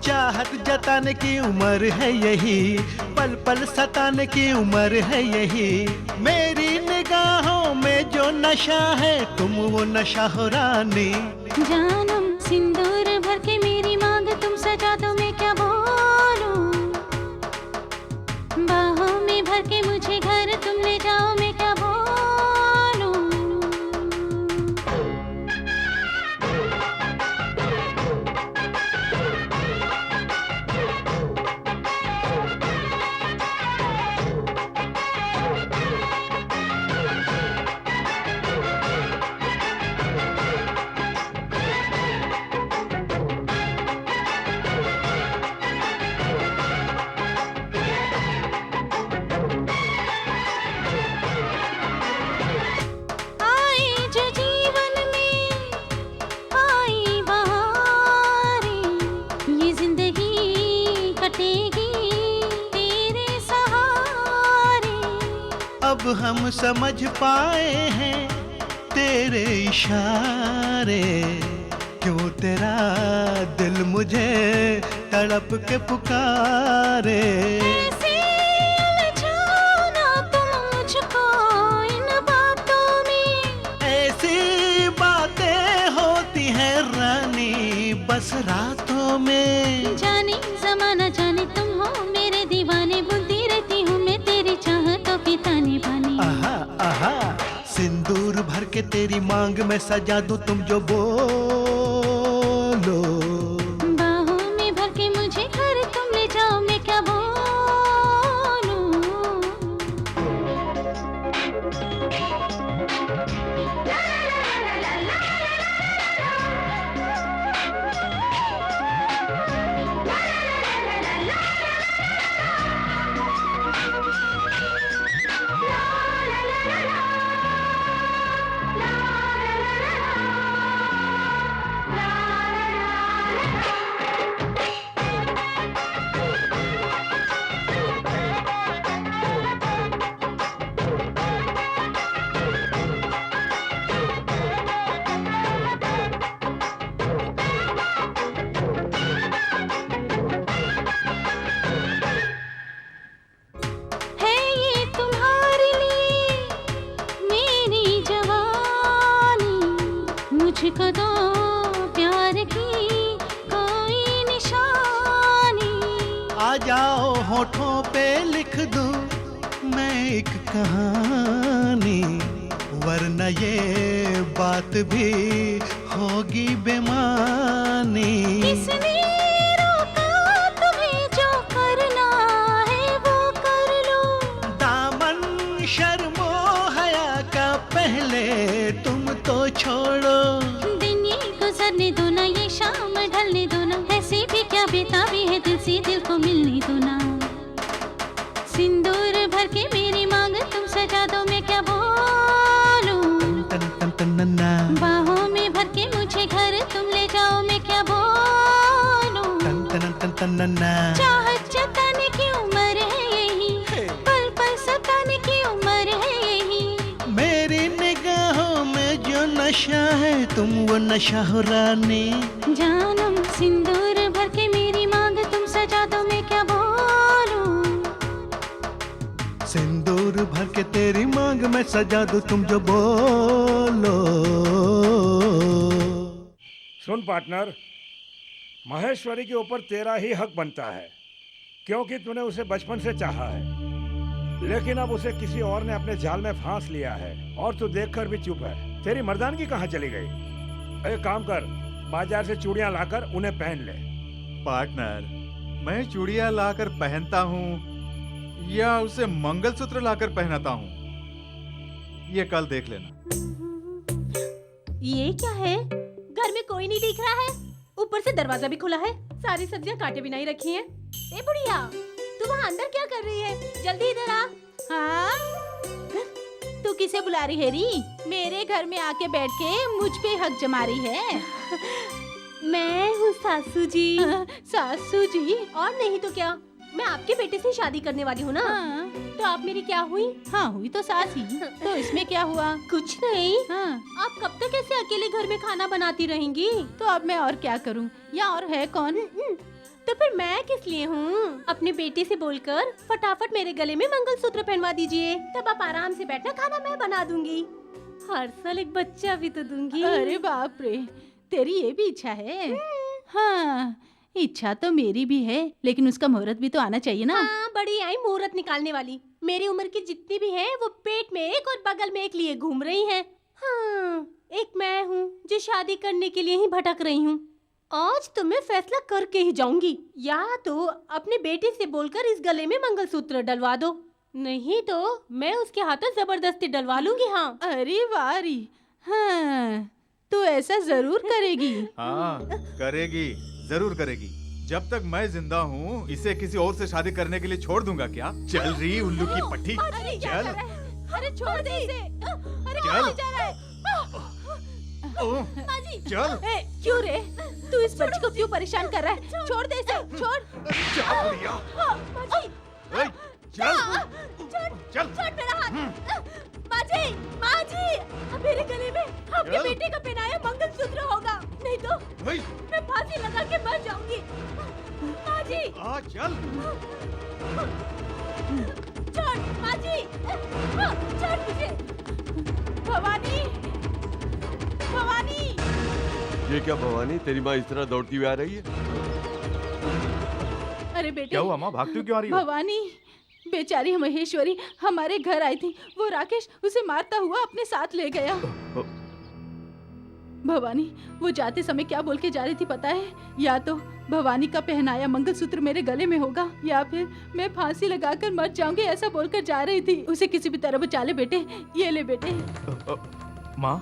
[SPEAKER 7] चाहत जताने की उम्र है यही, पल पल सताने की उम्र है यही। मेरी निगाहों में जो नशा है तुम वो नशा हो रानी।
[SPEAKER 13] जानम सिंदूर भर के मेरी मांग तुम सजा दो मैं क्या बोलूं, बाहों में भर के मुझे घर तुम ले जाओ मैं क्या बोलूं।
[SPEAKER 7] अब हम समझ पाए हैं तेरे इशारे, क्यों तेरा दिल मुझे तड़प के पुकारे।
[SPEAKER 13] ऐसे उलझो ना तुम मुझको इन बातों में,
[SPEAKER 7] ऐसी बातें होती हैं रानी बस रातों में।
[SPEAKER 13] जाने जमाना जाने तुम हो मेरे दीवाने, बुलती रहती हूँ मैं तेरी चाहतों की ताने बाने।
[SPEAKER 7] आहा आहा, सिंदूर भर के तेरी मांग में सजा दूं तुम जो बोलो,
[SPEAKER 13] बाहों में भर के मुझे घर तुम ले जाओ मैं क्या बोलूं।
[SPEAKER 7] जाओ होठों पे लिख दूं मैं एक कहानी, वरना ये बात भी होगी बेमानी।
[SPEAKER 13] किसने रोका तुम्हें, जो करना है वो कर लो।
[SPEAKER 7] दामन शर्मो हया का पहले तुम तो छोड़ो।
[SPEAKER 13] दिन ये गुजरने दो ना, ये शाम ढलने दो ना, ऐसे भी क्या बेताबी है दिल से दिल को मिलने दो ना। सिंदूर भर के मेरी मांग तुम सजा दो, मैं क्या बोलूं।
[SPEAKER 7] तन तन तन नन्ना,
[SPEAKER 13] बाहों में भर के मुझे घर तुम ले जाओ, मैं क्या बोलूं।
[SPEAKER 7] तन तन तन तन नन्ना।
[SPEAKER 13] चाहत जताने की उम्र है यही, पल पल सताने की उम्र है यही।
[SPEAKER 7] मेरी निगाहों में जो नशा है तुम वो नशा हो रानी।
[SPEAKER 13] जानम सिंदूर भर के मेरी मांग तुम सजा दो, मैं क्या बोलूं।
[SPEAKER 7] सिंदूर भर के तेरी मांग में सजा दूं तुम जो बोलो।
[SPEAKER 5] सुन पार्टनर, महेश्वरी के ऊपर तेरा ही हक बनता है, क्योंकि तूने उसे बचपन से चाहा है। लेकिन अब उसे किसी और ने अपने जाल में फांस लिया है और तू देखकर भी चुप है। तेरी मर्दानगी कहाँ चली गई? एक काम कर, बाजार से चूड़ियां लाकर उन्हें पहन ले।
[SPEAKER 4] पार्टनर, मैं चूड़ियां लाकर पहनता हूँ या उसे मंगलसूत्र लाकर पहनाता हूँ, ये कल देख लेना।
[SPEAKER 13] ये क्या है? घर में कोई नहीं दिख रहा है, ऊपर से दरवाजा भी खुला है, सारी सब्जियां काटे भी नहीं रखी हैं। ए बुढ़िया, तू वहाँ अंदर क्या कर रही है? जल्दी इधर आ।
[SPEAKER 2] हाँ, तू किसे बुला रही है री? मेरे घर में आके बैठ के मुझ पे हक जमा रही है।
[SPEAKER 13] मैं हूँ सासू जी।
[SPEAKER 2] सासू जी?
[SPEAKER 13] और नहीं तो क्या, मैं आपके बेटे से शादी करने वाली हूँ ना।
[SPEAKER 2] हाँ।
[SPEAKER 13] तो आप मेरी क्या हुई?
[SPEAKER 2] हाँ हुई तो सास ही, तो इसमें क्या हुआ?
[SPEAKER 13] कुछ नहीं।
[SPEAKER 2] हाँ।
[SPEAKER 13] आप कब तक ऐसे अकेले घर में खाना बनाती रहेंगी?
[SPEAKER 2] तो अब मैं और क्या करूँ? या और है कौन?
[SPEAKER 13] तो फिर मैं किस लिए हूँ? अपने बेटे से बोलकर फटाफट मेरे गले में मंगलसूत्र पहनवा दीजिए, तब आप आराम से बैठना, खाना मैं बना दूंगी। हर साल एक बच्चा भी तो दूंगी।
[SPEAKER 2] अरे बाप रे, तेरी ये भी इच्छा है? हाँ, इच्छा तो मेरी भी है, लेकिन उसका मुहूर्त भी तो आना चाहिए ना।
[SPEAKER 13] हाँ, बड़ी आई मुहूर्त निकालने वाली। मेरी उम्र की जितनी भी हैं, वो पेट में एक और बगल में एक लिए घूम रही हैं। हाँ, एक मैं हूँ जो शादी करने के लिए ही भटक रही हूँ। आज तो मैं फैसला करके ही जाऊंगी, या तो अपने बेटे से बोलकर इस गले में मंगलसूत्र डलवा दो, नहीं तो मैं उसके हाथों जबरदस्ती डलवा लूंगी। हाँ।
[SPEAKER 2] अरे वारी, हाँ, तू ऐसा जरूर करेगी।
[SPEAKER 4] हाँ, करेगी, जरूर करेगी। जब तक मैं जिंदा हूँ इसे किसी और से शादी करने के लिए छोड़ दूंगा क्या? चल रही उल्लू की पट्टी, चल।
[SPEAKER 2] अरे छोड़ दे इसे। अरे
[SPEAKER 4] चल।
[SPEAKER 2] कहाँ जा रहा है?
[SPEAKER 4] चल।
[SPEAKER 2] क्यों रे? तू इस बच्चे को क्यों परेशान कर रहा है? छोड़ दे इसे, छोड़।
[SPEAKER 4] जा बुढ़िया। ओए, चल। चल।
[SPEAKER 13] छोड़ मेरा हाथ। माजी, माजी, मेरे गले में आपके बेटे का पहनाया मंगलसूत्र होगा, नहीं तो मैं फांसी लगा के मर जाऊंगी। माजी,
[SPEAKER 4] आ चल।
[SPEAKER 13] छोड़ माजी, छोड़ मुझे।
[SPEAKER 2] भवानी, भवानी।
[SPEAKER 10] ये क्या भवानी, तेरी माँ इस तरह दौड़ती हुई आ रही है?
[SPEAKER 2] अरे बेटे,
[SPEAKER 4] क्या हुआ माँ, भागती क्यों आ रही हो?
[SPEAKER 2] भवानी, बेचारी महेश्वरी हमारे घर आई थी, वो राकेश उसे मारता हुआ अपने साथ ले गया। भवानी, वो जाते समय क्या बोल के जा रही थी पता है? या तो भवानी का पहनाया मंगलसूत्र मेरे गले में होगा, या फिर मैं फांसी लगाकर मर जाऊंगी, ऐसा बोलकर जा रही थी। उसे किसी भी तरह बचा ले बेटे, ये ले बेटे।
[SPEAKER 4] माँ,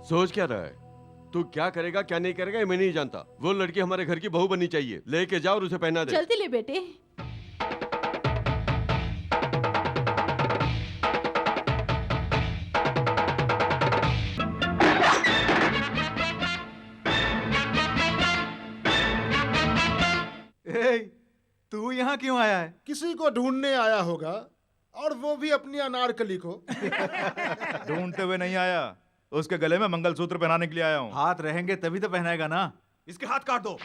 [SPEAKER 10] सोच क्या रहा है? तू क्या करेगा क्या नहीं करेगा ये मैं नहीं जानता। वो लड़की हमारे घर की बहू बननी चाहिए, लेके जाओ और उसे पहना दे।
[SPEAKER 2] जल्दी ले बेटे।
[SPEAKER 4] तू यहाँ क्यों आया है?
[SPEAKER 6] किसी को ढूंढने आया होगा, और वो भी अपनी अनारकली को।
[SPEAKER 12] ढूंढते हुए नहीं आया, उसके गले में मंगलसूत्र पहनाने के लिए आया हूँ।
[SPEAKER 4] हाथ रहेंगे तभी तो पहनाएगा ना। इसके हाथ काट दो।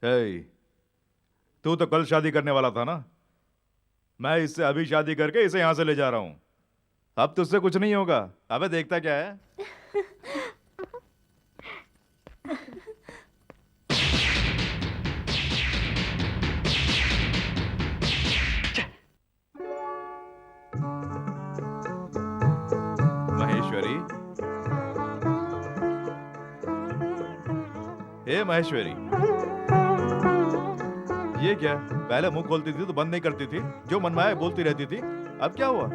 [SPEAKER 12] हे, तू तो कल शादी करने वाला था ना? मैं इससे अभी शादी करके इसे यहाँ से ले जा रहा हूँ। अब तुझसे कुछ नहीं होगा। अबे देखता क्या है? महेश्वरी, हे महेश्वरी, ये क्या? पहले मुंह खोलती थी तो बंद नहीं करती थी, जो मन में आए बोलती रहती थी। अब क्या हुआ?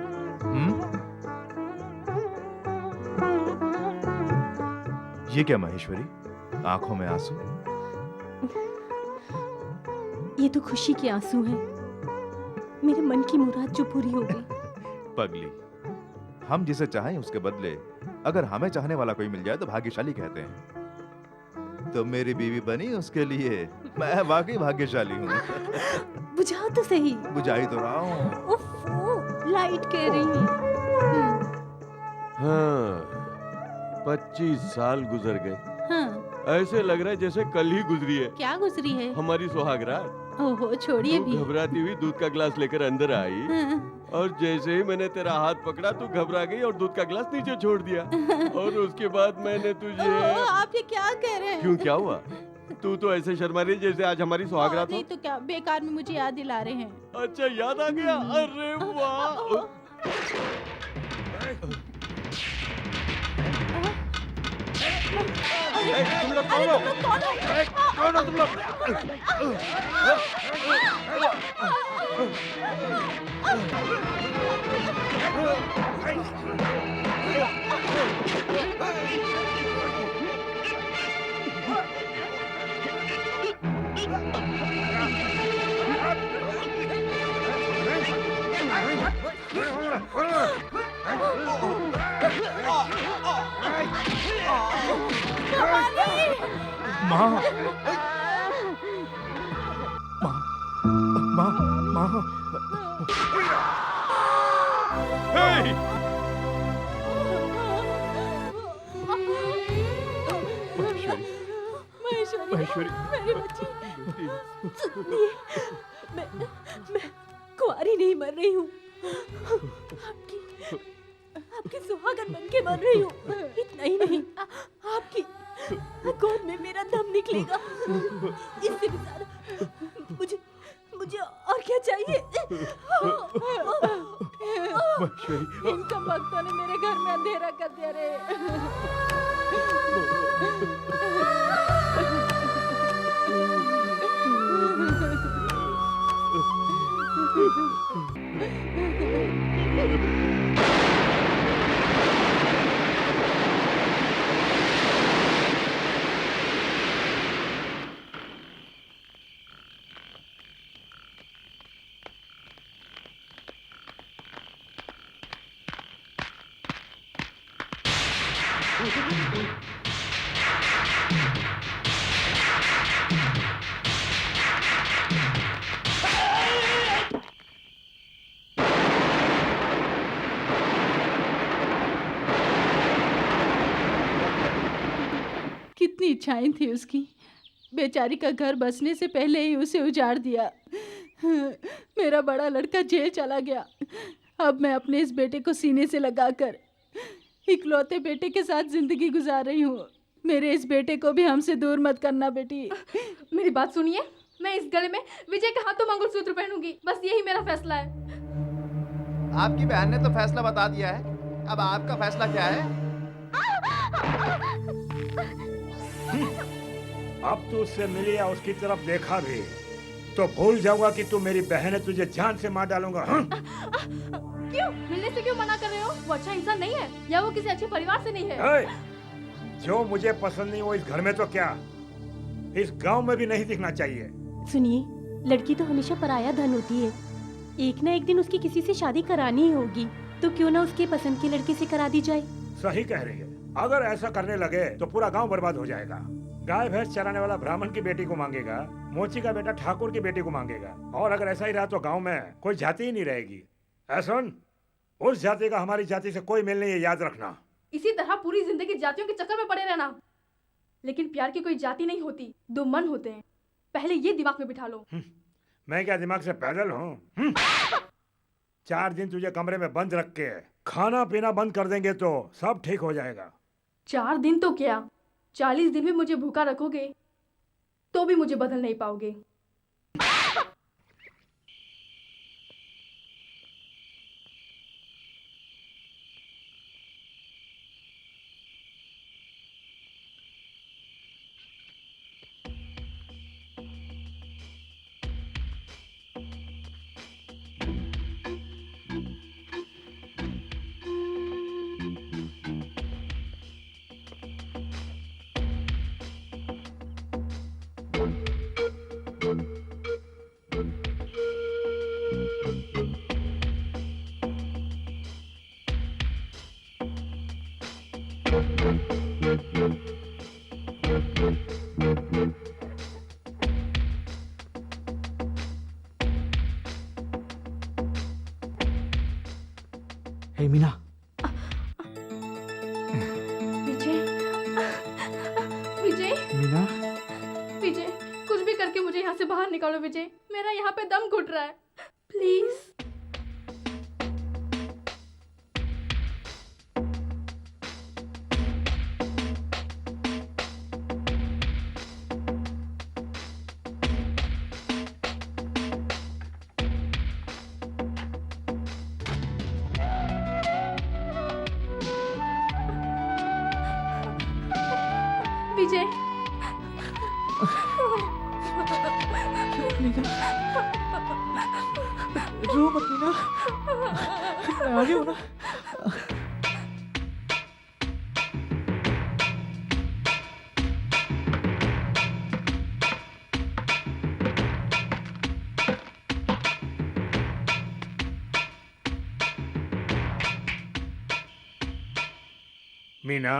[SPEAKER 12] ये क्या महेश्वरी? आंखों में आंसू?
[SPEAKER 13] ये तो खुशी के आंसू हैं। मेरे मन की मुराद जो पूरी हो गई।
[SPEAKER 12] पगली, हम जिसे चाहें उसके बदले अगर हमें चाहने वाला कोई मिल जाए तो भाग्यशाली कहते हैं। तो मेरी बीवी बनी उसके लिए मैं वाकई भाग्यशाली हूँ।
[SPEAKER 13] बुझाओ तो सही।
[SPEAKER 12] बुझाई तो रहा हूँ।
[SPEAKER 13] उफ़, लाइट कह रही है।
[SPEAKER 10] हाँ, 25 साल गुजर गए।
[SPEAKER 2] हाँ,
[SPEAKER 10] ऐसे लग रहा है जैसे कल ही गुजरी है।
[SPEAKER 2] क्या गुजरी है?
[SPEAKER 10] हमारी सुहागरात।
[SPEAKER 2] ओहो, छोड़िए
[SPEAKER 10] तू
[SPEAKER 2] भी।
[SPEAKER 10] घबराती हुई दूध का गिलास लेकर अंदर आई।
[SPEAKER 2] हाँ।
[SPEAKER 10] और जैसे ही मैंने तेरा हाथ पकड़ा तू घबरा गई और दूध का गिलास नीचे छोड़ दिया। और उसके बाद मैंने तुझे
[SPEAKER 2] ओहो, आप ये क्या कह रहे हैं?
[SPEAKER 10] क्यों, क्या हुआ? तू तो ऐसे शर्मा रही जैसे आज हमारी सुहागरात हो।
[SPEAKER 2] नहीं तो क्या, बेकार में मुझे याद दिला रहे हैं।
[SPEAKER 10] अच्छा, याद आ गया? अरे वाह! तुम लोग कौन हो? कौन हो तुम लोग?
[SPEAKER 3] माँ, माँ, माँ, माँ।
[SPEAKER 12] हे!
[SPEAKER 3] महेश्वरी,
[SPEAKER 13] मेरी बच्ची। सुनिए, मैं कुंवारी नहीं मर रही हूँ। आपकी सुहागन बन के मर रही हूँ। इतना ही नहीं, आपकी गोद में मेरा दम निकलेगा। इससे भी ज्यादा मुझे और क्या चाहिए?
[SPEAKER 2] इन कमबख्तों ने मेरे घर में अंधेरा कर दिया रे। कितनी इच्छाएं थी उसकी। बेचारी का घर बसने से पहले ही उसे उजाड़ दिया। मेरा बड़ा लड़का जेल चला गया। अब मैं अपने इस बेटे को सीने से लगाकर इकलौते बेटे के साथ जिंदगी गुजार रही हूँ। मेरे इस बेटे को भी हमसे दूर मत करना बेटी।
[SPEAKER 9] मेरी बात सुनिए, मैं इस गले में विजय के हाथों मंगलसूत्र पहनूंगी। बस यही मेरा फैसला है।
[SPEAKER 1] आपकी बहन ने तो फैसला बता दिया है, अब आपका फैसला क्या है?
[SPEAKER 5] अब तू उससे मिली या उसकी तरफ देखा भी तो भूल जाऊंगा कि तू मेरी बहन है, तुझे जान से मार डालूंगा।
[SPEAKER 9] क्यों मिलने से क्यों मना कर रहे हो? वो अच्छा इंसान नहीं है या वो किसी अच्छे परिवार से नहीं है?
[SPEAKER 5] जो मुझे पसंद नहीं वो इस घर में तो क्या इस गांव में भी नहीं दिखना चाहिए।
[SPEAKER 13] सुनिए, लड़की तो हमेशा पराया धन होती है। एक ना एक दिन उसकी किसी से शादी करानी ही होगी, तो क्यों ना उसके पसंद के लड़के से करा दी जाए।
[SPEAKER 5] सही कह रही है। अगर ऐसा करने लगे तो पूरा गांव बर्बाद हो जाएगा। गाय भैंस चराने वाला ब्राह्मण की बेटी को मांगेगा, मोची का बेटा ठाकुर की बेटी को मांगेगा, और अगर ऐसा ही रहा तो गांव में कोई जाति ही नहीं रहेगी। सुन, उस जाति का हमारी जाति से कोई मेल नहीं है, याद रखना।
[SPEAKER 9] इसी तरह पूरी जिंदगी जातियों के चक्कर में पड़े रहना। लेकिन प्यार की कोई जाति नहीं होती, दो मन होते हैं। पहले ये दिमाग में बिठा लो।
[SPEAKER 5] मैं क्या दिमाग से पैदल हूँ? 4 दिन तुझे कमरे में बंद रख के खाना पीना बंद कर देंगे तो सब ठीक हो जाएगा।
[SPEAKER 9] 4 दिन तो क्या, 40 दिन भी मुझे भूखा रखोगे तो भी मुझे बदल नहीं पाओगे।
[SPEAKER 3] हे मीना,
[SPEAKER 9] विजय, विजय,
[SPEAKER 3] मीना,
[SPEAKER 9] विजय, कुछ भी करके मुझे यहाँ से बाहर निकालो विजय। मेरा यहाँ पे दम घुट रहा है, प्लीज। विजय,
[SPEAKER 3] रो मत मीना, मैं आ गया हूँ ना।
[SPEAKER 5] मीना,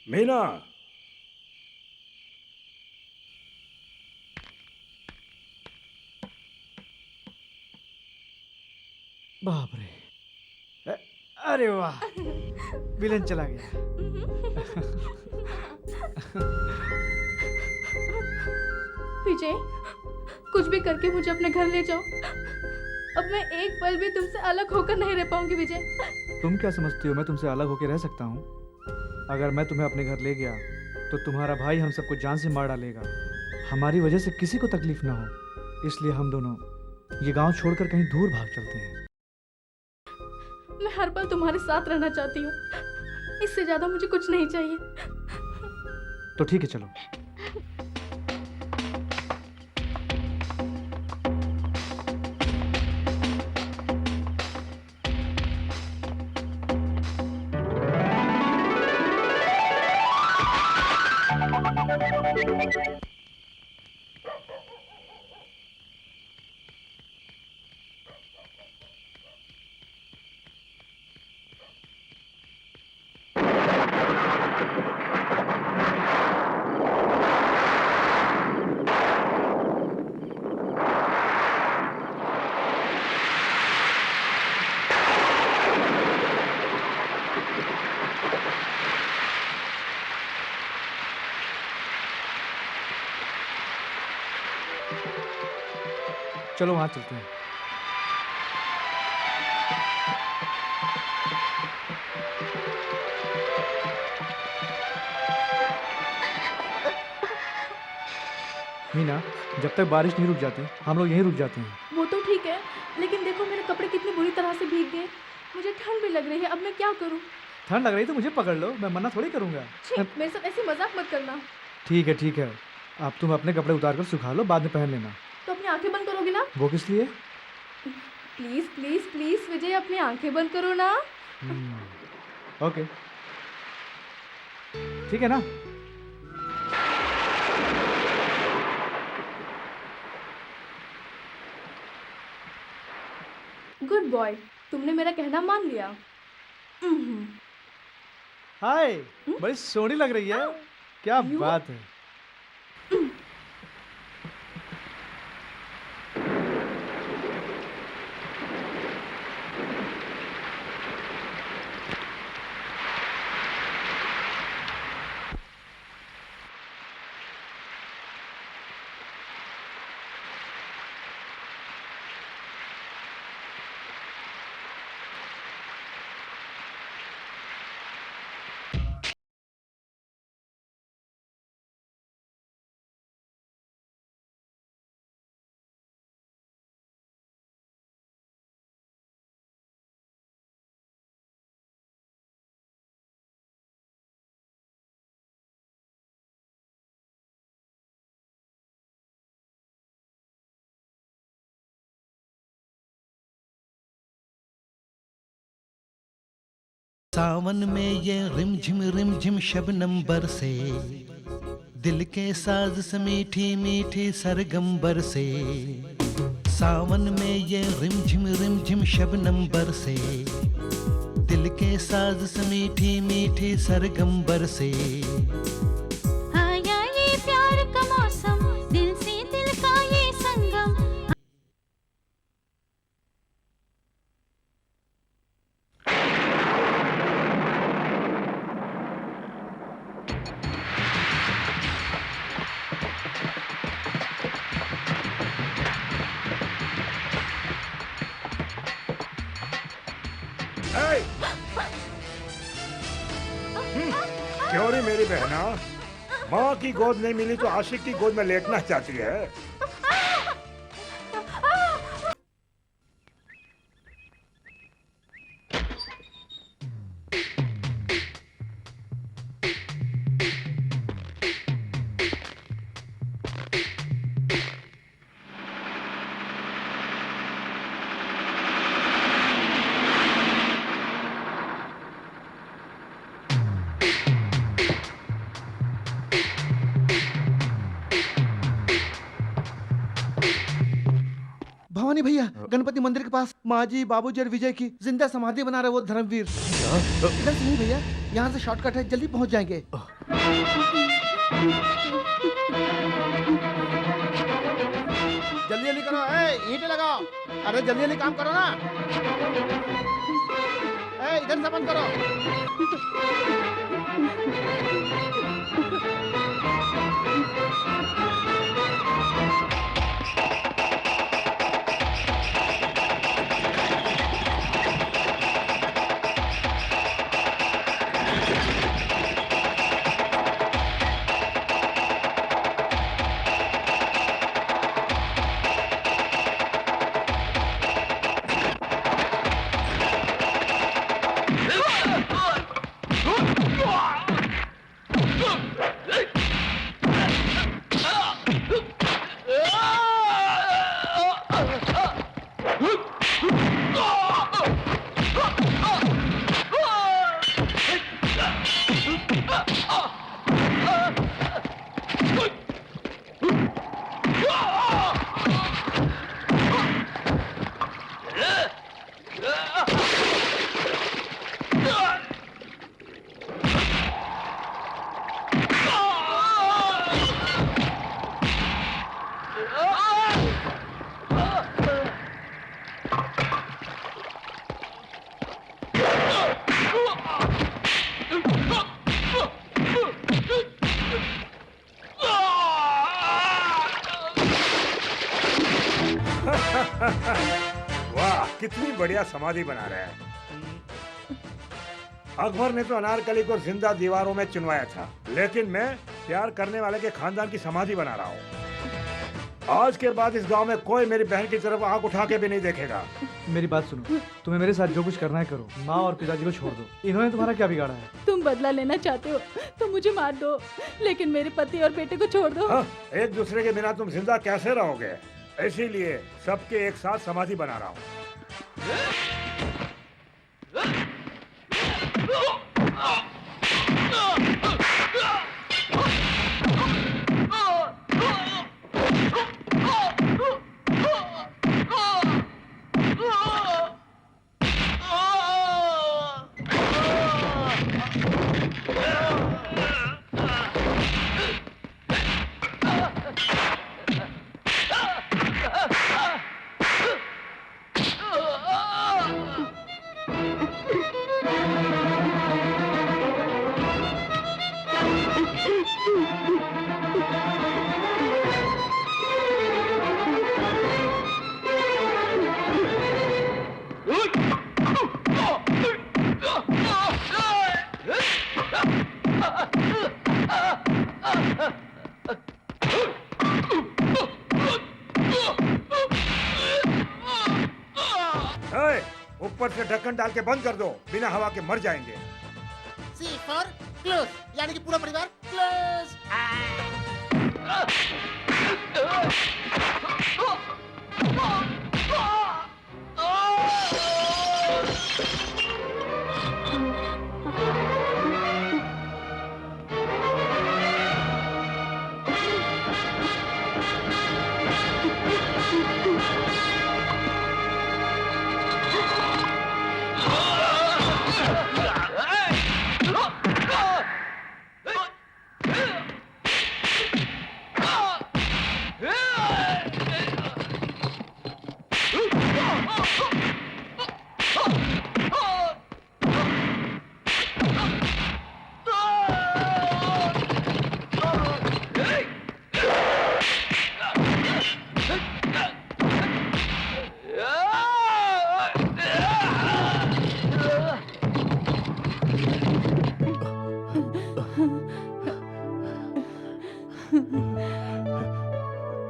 [SPEAKER 5] मीना,
[SPEAKER 3] बाप रे, अरे वाह, विलन चला गया।
[SPEAKER 9] विजय, कुछ भी करके मुझे अपने घर ले जाओ। अब मैं एक पल भी तुमसे अलग होकर नहीं रह पाऊंगी विजय।
[SPEAKER 3] तुम क्या समझती हो मैं तुमसे अलग होकर रह सकता हूँ? अगर मैं तुम्हें अपने घर ले गया तो तुम्हारा भाई हम सबको जान से मार डालेगा। हमारी वजह से किसी को तकलीफ ना हो, इसलिए हम दोनों ये गांव छोड़कर कहीं दूर भाग चलते हैं।
[SPEAKER 9] मैं हर पल तुम्हारे साथ रहना चाहती हूँ, इससे ज्यादा मुझे कुछ नहीं चाहिए।
[SPEAKER 3] तो ठीक है, चलो। चलो वहां चलते हैं। मीना, जब तक बारिश नहीं रुक जाती हम लोग यहीं रुक जाते हैं।
[SPEAKER 9] वो तो ठीक है, लेकिन देखो मेरे कपड़े कितनी बुरी तरह से भीग गए। मुझे ठंड भी लग रही है, अब मैं क्या करूं?
[SPEAKER 3] ठंड लग रही तो मुझे पकड़ लो, मैं मना थोड़ी करूंगा।
[SPEAKER 9] मेरे साथ ऐसे मजाक मत करना।
[SPEAKER 3] ठीक है ठीक है, अब तुम अपने कपड़े उतार कर सुखा लो, बाद में पहन लेना।
[SPEAKER 9] तो अपनी आंखें बंद करोगे ना?
[SPEAKER 3] वो किस लिए?
[SPEAKER 9] प्लीज प्लीज प्लीज विजय, अपनी आंखें बंद करो ना।
[SPEAKER 3] ओके, ठीक है ना?
[SPEAKER 9] गुड बॉय, तुमने मेरा कहना मान लिया।
[SPEAKER 3] हाय, बड़ी सोहनी लग रही है। क्या बात है।
[SPEAKER 7] सावन में ये रिमझिम शबनम बरसे, दिल के साज से मीठी मीठी सरगम बरसे। सावन में ये रिमझिम शबनम बरसे, दिल के साज से मीठी मीठी सरगम बरसे।
[SPEAKER 2] आया ये प्यार का मौसम, दिल से दिल का ये संगम।
[SPEAKER 5] क्यों रे मेरी बहना, माँ की गोद नहीं मिली तो आशिक की गोद में लेटना चाहती है।
[SPEAKER 8] भवानी भैया, गणपति मंदिर के पास माँ जी, बाबूजी और विजय की जिंदा समाधि बना रहे वो धर्मवीर। इधर से नहीं भैया, यहाँ से शॉर्टकट है, जल्दी पहुँच जाएंगे। जल्दी जल्दी करो, ईंटें लगाओ। अरे जल्दी जल्दी काम करो ना। इधर से बंद करो।
[SPEAKER 5] वाह, कितनी बढ़िया समाधि बना रहे हैं। अकबर ने तो अनारकली को जिंदा दीवारों में चुनवाया था, लेकिन मैं प्यार करने वाले के खानदान की समाधि बना रहा हूँ। आज के बाद इस गांव में कोई मेरी बहन की तरफ आंख उठा के भी नहीं देखेगा।
[SPEAKER 3] मेरी बात सुनो, तुम्हें मेरे साथ जो कुछ करना है करो। माँ और पिताजी को छोड़ दो, इन्होंने तुम्हारा क्या बिगाड़ा है?
[SPEAKER 2] तुम बदला लेना चाहते हो तो मुझे मार दो, लेकिन मेरे पति और बेटे को छोड़ दो।
[SPEAKER 5] हाँ, एक दूसरे के बिना तुम जिंदा कैसे रहोगे? इसीलिए सबके एक साथ समाधि बना रहा हूँ। ऊपर से ढक्कन डाल के बंद कर दो, बिना हवा के मर जाएंगे।
[SPEAKER 8] सी फॉर क्लोज, यानी कि पूरा परिवार क्लोज।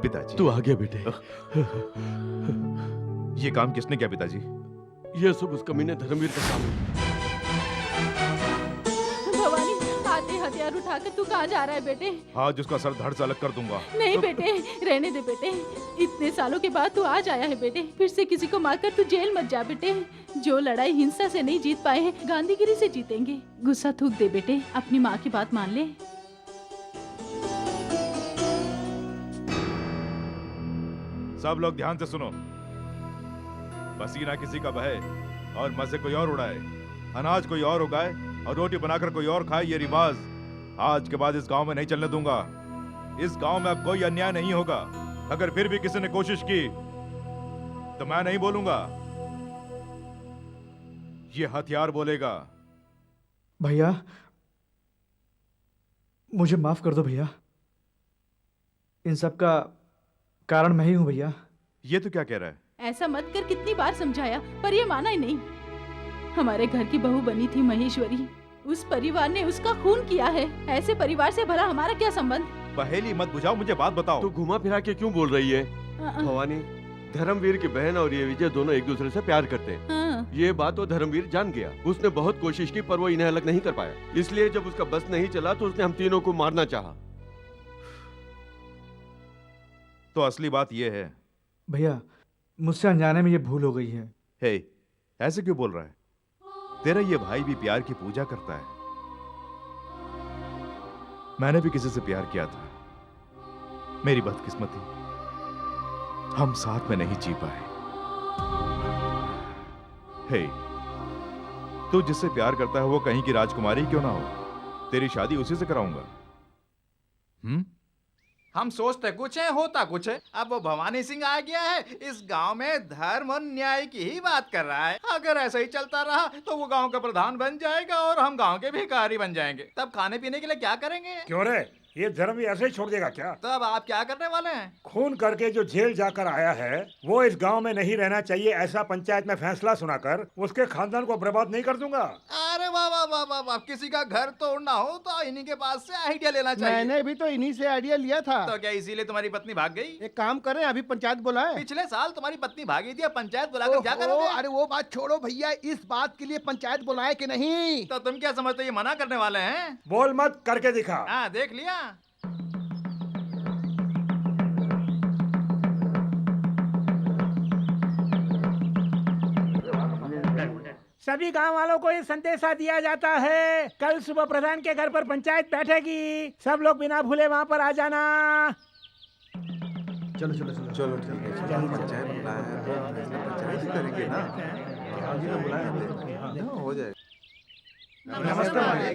[SPEAKER 12] पिताजी
[SPEAKER 10] तू आ गया बेटे।
[SPEAKER 12] ये काम किसने किया पिताजी?
[SPEAKER 10] ये सब उस कमीने धर्मवीर का काम है।
[SPEAKER 2] भवानी, आते हथियार उठाकर तू कहाँ जा रहा है बेटे?
[SPEAKER 12] आज उसका सर धड़ से अलग कर दूंगा।
[SPEAKER 2] नहीं बेटे, रहने दे बेटे। इतने सालों के बाद तू आज आया है बेटे। फिर से किसी को मारकर तू जेल मत जा बेटे। जो लड़ाई हिंसा से नहीं जीत पाए हैं, गांधीगिरी से जीतेंगे। गुस्सा थूक दे बेटे, अपनी माँ की बात मान ले।
[SPEAKER 12] सब लोग ध्यान से सुनो। पसीना किसी का बहे और मजे कोई और उड़ाए, अनाज कोई और उगाए और रोटी बनाकर कोई और खाए, ये रिवाज आज के बाद इस गांव में नहीं चलने दूंगा। इस गांव में अब कोई अन्याय नहीं होगा। अगर फिर भी किसी ने कोशिश की तो मैं नहीं बोलूंगा, ये हथियार बोलेगा।
[SPEAKER 3] भैया, मुझे माफ कर दो भैया। इन सब का कारण मैं ही हूं भैया।
[SPEAKER 12] ये तो क्या कह रहा है?
[SPEAKER 2] ऐसा मत कर, कितनी बार समझाया पर ये माना ही नहीं। हमारे घर की बहू बनी थी महेश्वरी, उस परिवार ने उसका खून किया है। ऐसे परिवार से भला हमारा क्या संबंध?
[SPEAKER 12] पहेली मत बुझाओ, मुझे बात बताओ।
[SPEAKER 10] तू घुमा फिरा के क्यों बोल रही है? भवानी, धर्मवीर की बहन और ये विजय दोनों एक दूसरे से प्यार करते हैं। ये बात तो धर्मवीर जान गया। उसने बहुत कोशिश की पर वो इन्हें अलग नहीं कर पाया। इसलिए जब उसका बस नहीं चला तो उसने हम तीनों को मारना चाहा।
[SPEAKER 12] तो असली बात ये है।
[SPEAKER 3] भैया, मुझसे अनजाने में ये भूल हो गई है।
[SPEAKER 12] हे, ऐसे क्यों बोल रहा है? तेरा ये भाई भी प्यार की पूजा करता है। मैंने भी किसी से प्यार किया था। मेरी बदकिस्मती, हम साथ में नहीं जी पाए। हे, तू जिससे प्यार करता है वो कहीं की राजकुमारी क्यों ना हो, तेरी शादी उसी से कराऊंगा।
[SPEAKER 1] हम सोचते कुछ है, होता कुछ है। अब वो भवानी सिंह आ गया है, इस गांव में धर्म और न्याय की ही बात कर रहा है। अगर ऐसा ही चलता रहा तो वो गांव का प्रधान बन जाएगा और हम गांव के भिखारी बन जाएंगे। तब खाने पीने के लिए क्या करेंगे?
[SPEAKER 5] क्यों रे, ये धर्म भी ऐसे ही छोड़ देगा क्या?
[SPEAKER 1] तब आप क्या करने वाले हैं?
[SPEAKER 5] खून करके जो जेल जाकर आया है वो इस गांव में नहीं रहना चाहिए, ऐसा पंचायत में फैसला सुनाकर उसके खानदान को बर्बाद नहीं कर दूंगा।
[SPEAKER 1] अरे वाह वाह वाह वाह वाह, किसी का घर तोड़ना हो तो इन्हीं के पास से आइडिया लेना चाहिए।
[SPEAKER 8] मैंने भी तो इन्हीं से आइडिया लिया था।
[SPEAKER 1] तो क्या इसीलिए तुम्हारी पत्नी भाग गई?
[SPEAKER 8] एक काम करें, अभी पंचायत बुलाएं।
[SPEAKER 1] पिछले साल तुम्हारी पत्नी भागी थी, अब पंचायत बुलाकर क्या करोगे?
[SPEAKER 8] अरे वो बात छोड़ो भैया, इस बात के लिए पंचायत बुलाए कि नहीं?
[SPEAKER 1] तो तुम क्या समझते, ये मना करने वाले हैं?
[SPEAKER 5] बोल मत, करके दिखा।
[SPEAKER 1] हाँ, देख लिया।
[SPEAKER 6] सभी गांव वालों को ये संदेशा दिया जाता है, कल सुबह प्रधान के घर पर पंचायत बैठेगी। सब लोग बिना भूले वहां पर आ जाना।
[SPEAKER 3] चलो चलो चलो
[SPEAKER 4] चलो ठीक है, पंचायत पंचायत करेंगे ना, हो जाएगा।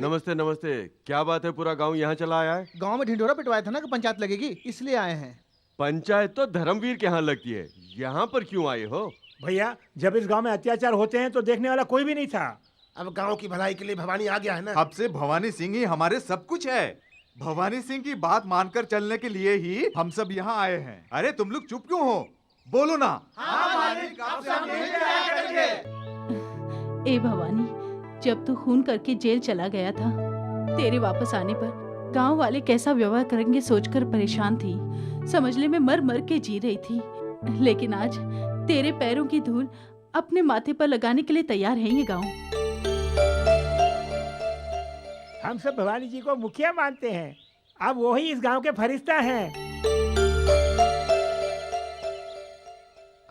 [SPEAKER 10] नमस्ते नमस्ते। क्या बात है, पूरा गांव यहाँ चला आया है?
[SPEAKER 8] गांव में ढिंडोरा पिटवाया था ना कि पंचायत लगेगी, इसलिए आए हैं।
[SPEAKER 10] पंचायत तो धर्मवीर के यहाँ लगती है, यहाँ पर क्यों आए हो?
[SPEAKER 5] भैया, जब इस गांव में अत्याचार होते हैं तो देखने वाला कोई भी नहीं था।
[SPEAKER 8] अब गांव की भलाई के लिए भवानी आ गया है ना।
[SPEAKER 4] अब से भवानी सिंह ही हमारे सब कुछ है। भवानी सिंह की बात मानकर चलने के लिए ही हम सब यहाँ आए हैं। अरे तुम लोग चुप क्यों हो, बोलो ना।
[SPEAKER 2] ए भवानी, जब तू खून करके जेल चला गया था, तेरे वापस आने पर गांव वाले कैसा व्यवहार करेंगे सोचकर परेशान थी। समझले में मर मर के जी रही थी, लेकिन आज तेरे पैरों की धूल अपने माथे पर लगाने के लिए तैयार है ये गांव।
[SPEAKER 6] हम सब भवानी जी को मुखिया मानते हैं, अब वही इस गांव के फरिश्ता हैं।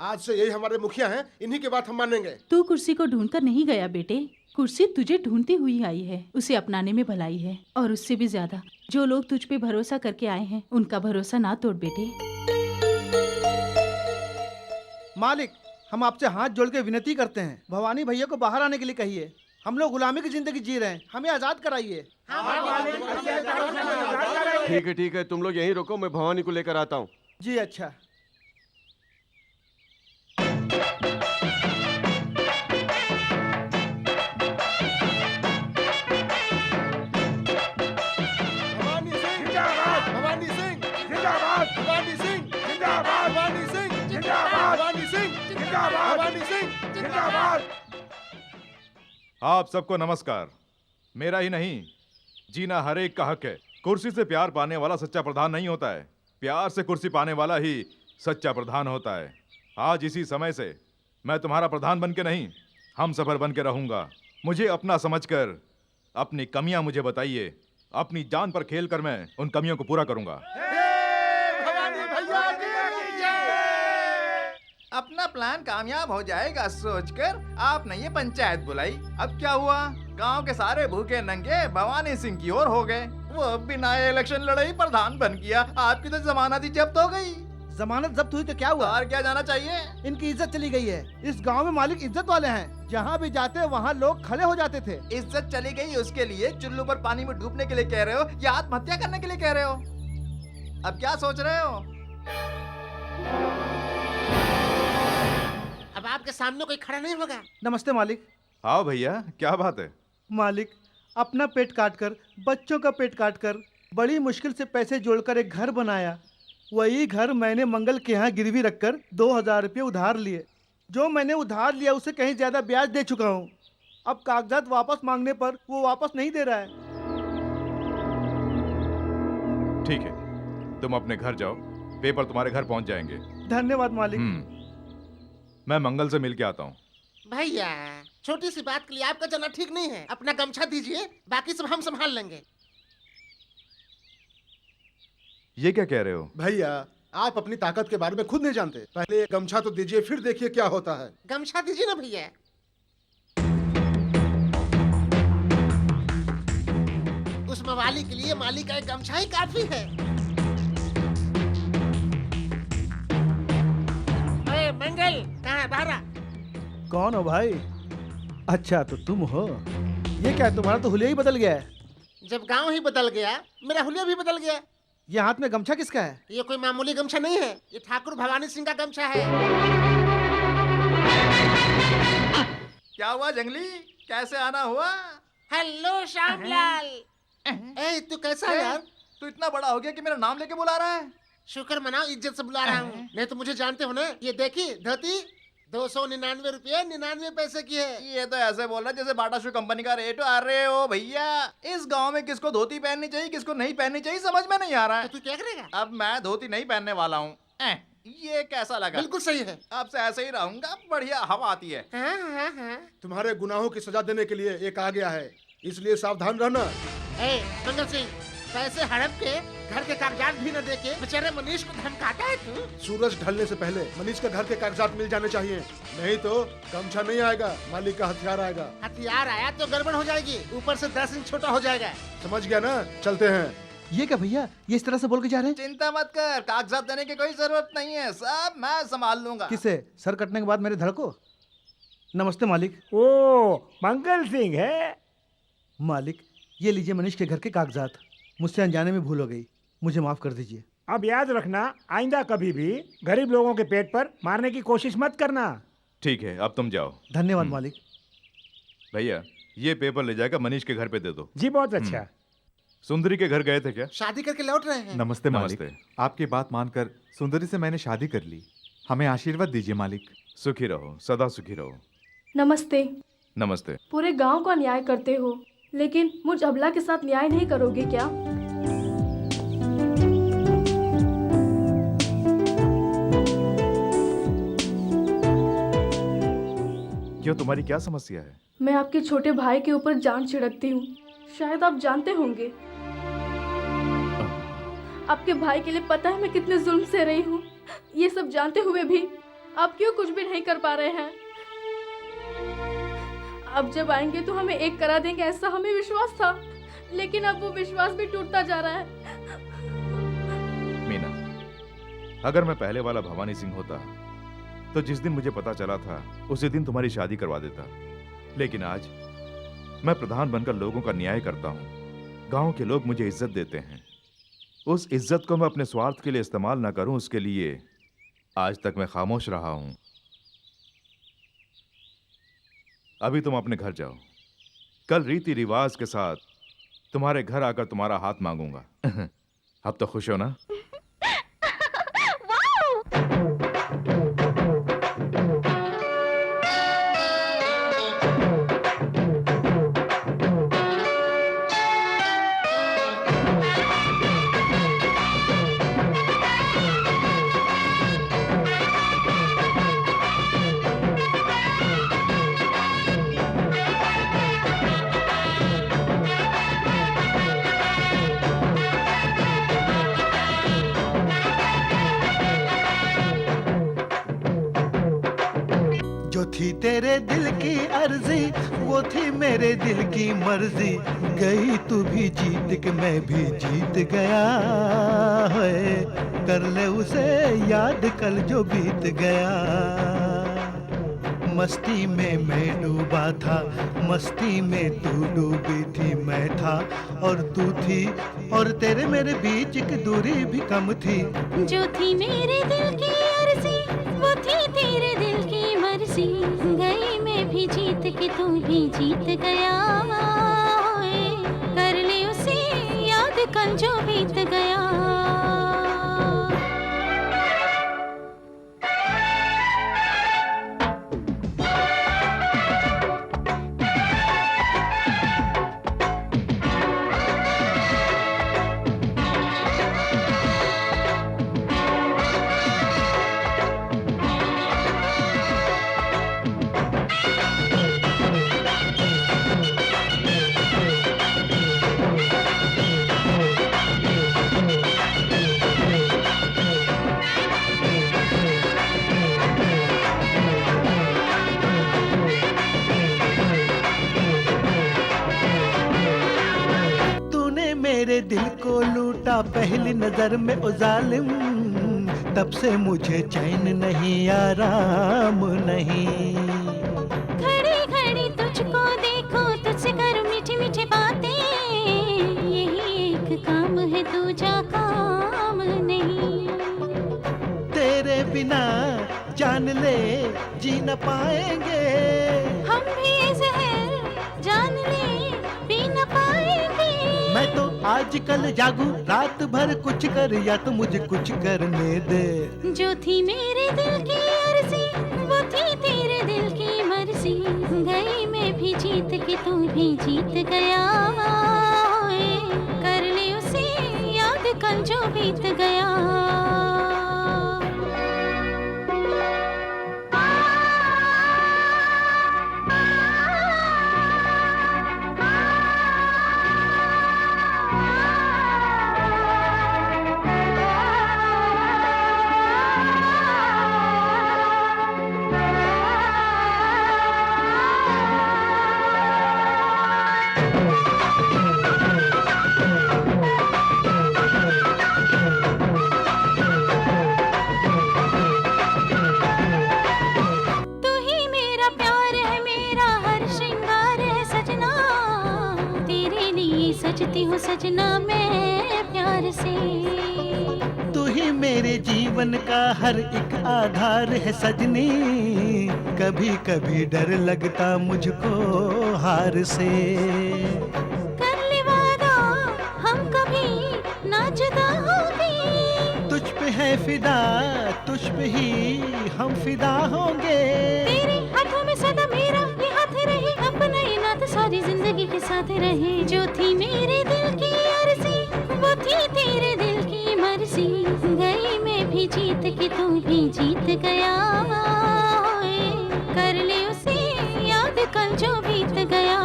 [SPEAKER 8] आज से यही हमारे मुखिया हैं, इन्हीं की बात हम मानेंगे।
[SPEAKER 2] तू कुर्सी को ढूंढकर नहीं गया बेटे, कुर्सी तुझे ढूंढती हुई आई है। उसे अपनाने में भलाई है, और उससे भी ज्यादा जो लोग तुझ पे भरोसा करके आए हैं, उनका भरोसा ना तोड़ बेटे।
[SPEAKER 8] मालिक, हम आपसे हाथ जोड़ के विनती करते हैं, भवानी भैया को बाहर आने के लिए कहिए। हम लोग गुलामी की जिंदगी जी रहे हैं, हमें आजाद कराइए।
[SPEAKER 10] ठीक है, तुम लोग यहीं रुको, मैं भवानी को लेकर आता हूँ।
[SPEAKER 8] जी अच्छा।
[SPEAKER 12] आप सबको नमस्कार। मेरा ही नहीं, जीना हर एक का हक है। कुर्सी से प्यार पाने वाला सच्चा प्रधान नहीं होता है, प्यार से कुर्सी पाने वाला ही सच्चा प्रधान होता है। आज इसी समय से मैं तुम्हारा प्रधान बन के नहीं, हम सफर बन के रहूंगा। मुझे अपना समझकर अपनी कमियां मुझे बताइए, अपनी जान पर खेल कर मैं उन कमियों को पूरा करूंगा।
[SPEAKER 1] अपना प्लान कामयाब हो जाएगा सोचकर आपने ये पंचायत बुलाई। अब क्या हुआ, गांव के सारे भूखे नंगे भवानी सिंह की ओर हो गए। वो बिना इलेक्शन लड़ाई प्रधान बन गया। आपकी तो जमानत ही जब्त हो गई।
[SPEAKER 8] जमानत जब्त हुई तो क्या हुआ?
[SPEAKER 1] और क्या जाना चाहिए?
[SPEAKER 8] इनकी इज्जत चली गई है। इस गांव में मालिक इज्जत वाले हैं, जहाँ भी जाते वहाँ लोग खड़े हो जाते थे।
[SPEAKER 1] इज्जत चली गई उसके लिए चुल्लू पर पानी में डूबने के लिए कह रहे हो या आत्महत्या करने के लिए कह रहे हो? अब क्या सोच रहे हो?
[SPEAKER 14] अब आपके सामने कोई खड़ा नहीं होगा।
[SPEAKER 8] नमस्ते मालिक।
[SPEAKER 12] आओ भैया, क्या बात है?
[SPEAKER 8] मालिक, अपना पेट काटकर, बच्चों का पेट काटकर, बड़ी मुश्किल से पैसे जोड़कर एक घर बनाया। वही घर मैंने मंगल के यहाँ गिरवी रखकर 2000 रुपये उधार लिए। जो मैंने उधार लिया उससे कहीं ज्यादा ब्याज दे चुका हूँ। अब कागजात वापस मांगने पर वो वापस नहीं दे रहा है।
[SPEAKER 12] ठीक है, तुम अपने घर जाओ, पेपर तुम्हारे घर पहुंच जाएंगे।
[SPEAKER 8] धन्यवाद मालिक।
[SPEAKER 12] मैं मंगल से मिल के आता हूँ।
[SPEAKER 14] भैया, छोटी सी बात के लिए आपका जाना ठीक नहीं है। अपना गमछा दीजिए, बाकी सब हम संभाल लेंगे।
[SPEAKER 12] ये क्या कह रहे हो?
[SPEAKER 15] भैया, आप अपनी ताकत के बारे में खुद नहीं जानते। पहले गमछा तो दीजिए, फिर देखिए क्या होता है।
[SPEAKER 14] गमछा दीजिए ना भैया। उस मवाली के लिए माली का एक गमछा ही काफी है। अरे मंगल, कहाँ है? बाहर आ।
[SPEAKER 8] कौन हो भाई? अच्छा तो तुम हो। ये क्या, तुम्हारा तो हुलिया ही बदल गया है।
[SPEAKER 14] जब गांव ही बदल गया, मेरा हुलिया भी बदल गया।
[SPEAKER 8] ये हाथ में गमछा किसका है?
[SPEAKER 14] ये कोई मामूली गमछा नहीं है, ये ठाकुर भवानी सिंह का गमछा है।
[SPEAKER 1] क्या हुआ जंगली, कैसे आना हुआ?
[SPEAKER 14] हेलो श्यामलाल। ए, तू कैसा है यार?
[SPEAKER 1] तू इतना बड़ा हो गया कि मेरा नाम लेके बुला रहा है।
[SPEAKER 14] शुक्र मनाओ, इज्जत से बुला रहा हूँ। नहीं तो मुझे जानते हो ना। ये देखी धोती 299 रुपये 99 पैसे की है।
[SPEAKER 1] ये तो ऐसे बोल रहा है जैसे बाटा शू कंपनी का रेट। अरे ओ भैया, इस गांव में किसको धोती पहननी चाहिए किसको नहीं पहननी चाहिए समझ में नहीं आ रहा है।
[SPEAKER 14] तो तू क्या करेगा?
[SPEAKER 1] अब मैं धोती नहीं पहनने वाला हूँ। ये कैसा लगा?
[SPEAKER 14] बिल्कुल सही है।
[SPEAKER 1] अब से ऐसे ही रहूंगा, बढ़िया हवा आती है।
[SPEAKER 15] तुम्हारे गुनाहों की सजा देने के लिए एक आ गया है, इसलिए सावधान रहना।
[SPEAKER 14] मंगल सिंह, पैसे हड़प के घर के कागजात भी न देके बेचारे मनीष को धमकाता है तू।
[SPEAKER 15] सूरज ढलने से पहले मनीष के घर के कागजात मिल जाने चाहिए, नहीं तो गमछा नहीं आएगा, मालिक का हथियार आएगा।
[SPEAKER 14] हथियार आया तो गड़बड़ हो जाएगी, ऊपर से 10 इंच छोटा हो जाएगा।
[SPEAKER 15] समझ गया ना? चलते हैं।
[SPEAKER 8] ये क्या भैया, ये इस तरह से बोल के जा रहे हैं?
[SPEAKER 1] चिंता मत कर, कागजात देने की कोई जरूरत नहीं है, सब मैं संभाल लूंगा।
[SPEAKER 8] किसे? सर कटने के बाद मेरे धड़ को? नमस्ते मालिक।
[SPEAKER 6] ओ, मंगल सिंह है?
[SPEAKER 8] मालिक, ये लीजिए मनीष के घर के कागजात। मुझसे अनजाने में भूल हो गई, मुझे माफ कर दीजिए।
[SPEAKER 6] अब याद रखना, आइंदा कभी भी गरीब लोगों के पेट पर मारने की कोशिश मत करना।
[SPEAKER 12] ठीक है, अब तुम जाओ।
[SPEAKER 8] धन्यवाद मालिक।
[SPEAKER 12] भैया, ये पेपर ले जाकर मनीष के घर पे दे दो।
[SPEAKER 6] जी बहुत अच्छा।
[SPEAKER 12] सुंदरी के घर गए थे क्या?
[SPEAKER 14] शादी करके लौट रहे हैं।
[SPEAKER 4] नमस्ते मालिक, आपकी बात मानकर सुंदरी से मैंने शादी कर ली, हमें आशीर्वाद दीजिए मालिक।
[SPEAKER 12] सुखी रहो, सदा सुखी रहो।
[SPEAKER 9] नमस्ते।
[SPEAKER 12] नमस्ते।
[SPEAKER 9] पूरे गांव का न्याय करते हो, लेकिन मुझ अबला के साथ न्याय नहीं करोगे क्या?
[SPEAKER 12] क्यों, तुम्हारी क्या समस्या है?
[SPEAKER 9] मैं आपके छोटे भाई के ऊपर जान छिड़कती हूँ, शायद आप जानते होंगे। आपके भाई के लिए पता है मैं कितने जुल्म से रही हूँ। ये सब जानते हुए भी आप क्यों कुछ भी नहीं कर पा रहे हैं? अब जब आएंगे तो हमें एक करा देंगे, ऐसा हमें विश्वास था, लेकिन अब वो विश्वास भी टूटता जा रहा है।
[SPEAKER 12] मीना, अगर मैं पहले वाला भवानी सिंह होता तो जिस दिन मुझे पता चला था उसी दिन तुम्हारी शादी करवा देता। लेकिन आज मैं प्रधान बनकर लोगों का न्याय करता हूँ, गांव के लोग मुझे इज्जत देते हैं। उस इज्जत को मैं अपने स्वार्थ के लिए इस्तेमाल ना करूं, उसके लिए आज तक मैं खामोश रहा हूं। अभी तुम अपने घर जाओ, कल रीति रिवाज के साथ तुम्हारे घर आकर तुम्हारा हाथ मांगूंगा। अब तो खुश हो ना?
[SPEAKER 7] तेरे दिल की अर्जी, वो थी मेरे दिल की मर्जी। गई तू भी जीत के मैं भी जीत गया है, कर ले उसे याद कल जो बीत गया। मस्ती में मैं डूबा था, मस्ती में तू डूबी थी, मैं था और तू थी, और तेरे मेरे बीच की दूरी भी कम थी।
[SPEAKER 13] जो थी मेरे दिल की अर्जी, वो थी तेरे दिल की मर्जी। गई मैं भी जीत के तू भी जीत गया, कर ले उसे याद कल जो बीत गया।
[SPEAKER 7] मेरे दिल को लूटा पहली नजर में ओ जालिम, तब से मुझे चैन नहीं आराम नहीं।
[SPEAKER 13] खड़ी खड़ी तुझको देखो, तुझसे करूं मीठी मीठी बातें, यही एक काम है दूजा काम नहीं।
[SPEAKER 7] तेरे बिना जान ले जी न पाएंगे,
[SPEAKER 13] हम भी ये जहर जान ले पी न पाएंगे।
[SPEAKER 7] मैं तो आजकल जागूं रात भर कुछ कर, या तो मुझे कुछ करने दे।
[SPEAKER 13] जो थी मेरे दिल की अर्जी, वो थी तेरे दिल की मर्जी। गई मैं भी जीत के तू भी जीत गया, कर ले उसे याद कल जो बीत गया। सजती हूँ सजना मैं प्यार से,
[SPEAKER 7] तू ही मेरे जीवन का हर एक आधार है सजनी। कभी कभी डर लगता मुझको हार से।
[SPEAKER 13] कर ले वादा हम कभी ना जुदा होंगे,
[SPEAKER 7] तुझ पे है फिदा, तुझ पे ही हम फिदा होंगे।
[SPEAKER 13] तेरे हाथों में सदा मेरा ये हाथ रहे, अपना ये नाता सारी जिंदगी के साथ रहे। जो थी मेरे दिल की अर्जी, वो थी तेरे दिल की मर्जी। गई मैं भी जीत के तू भी जीत गया, कर ले उसे याद कल जो बीत गया।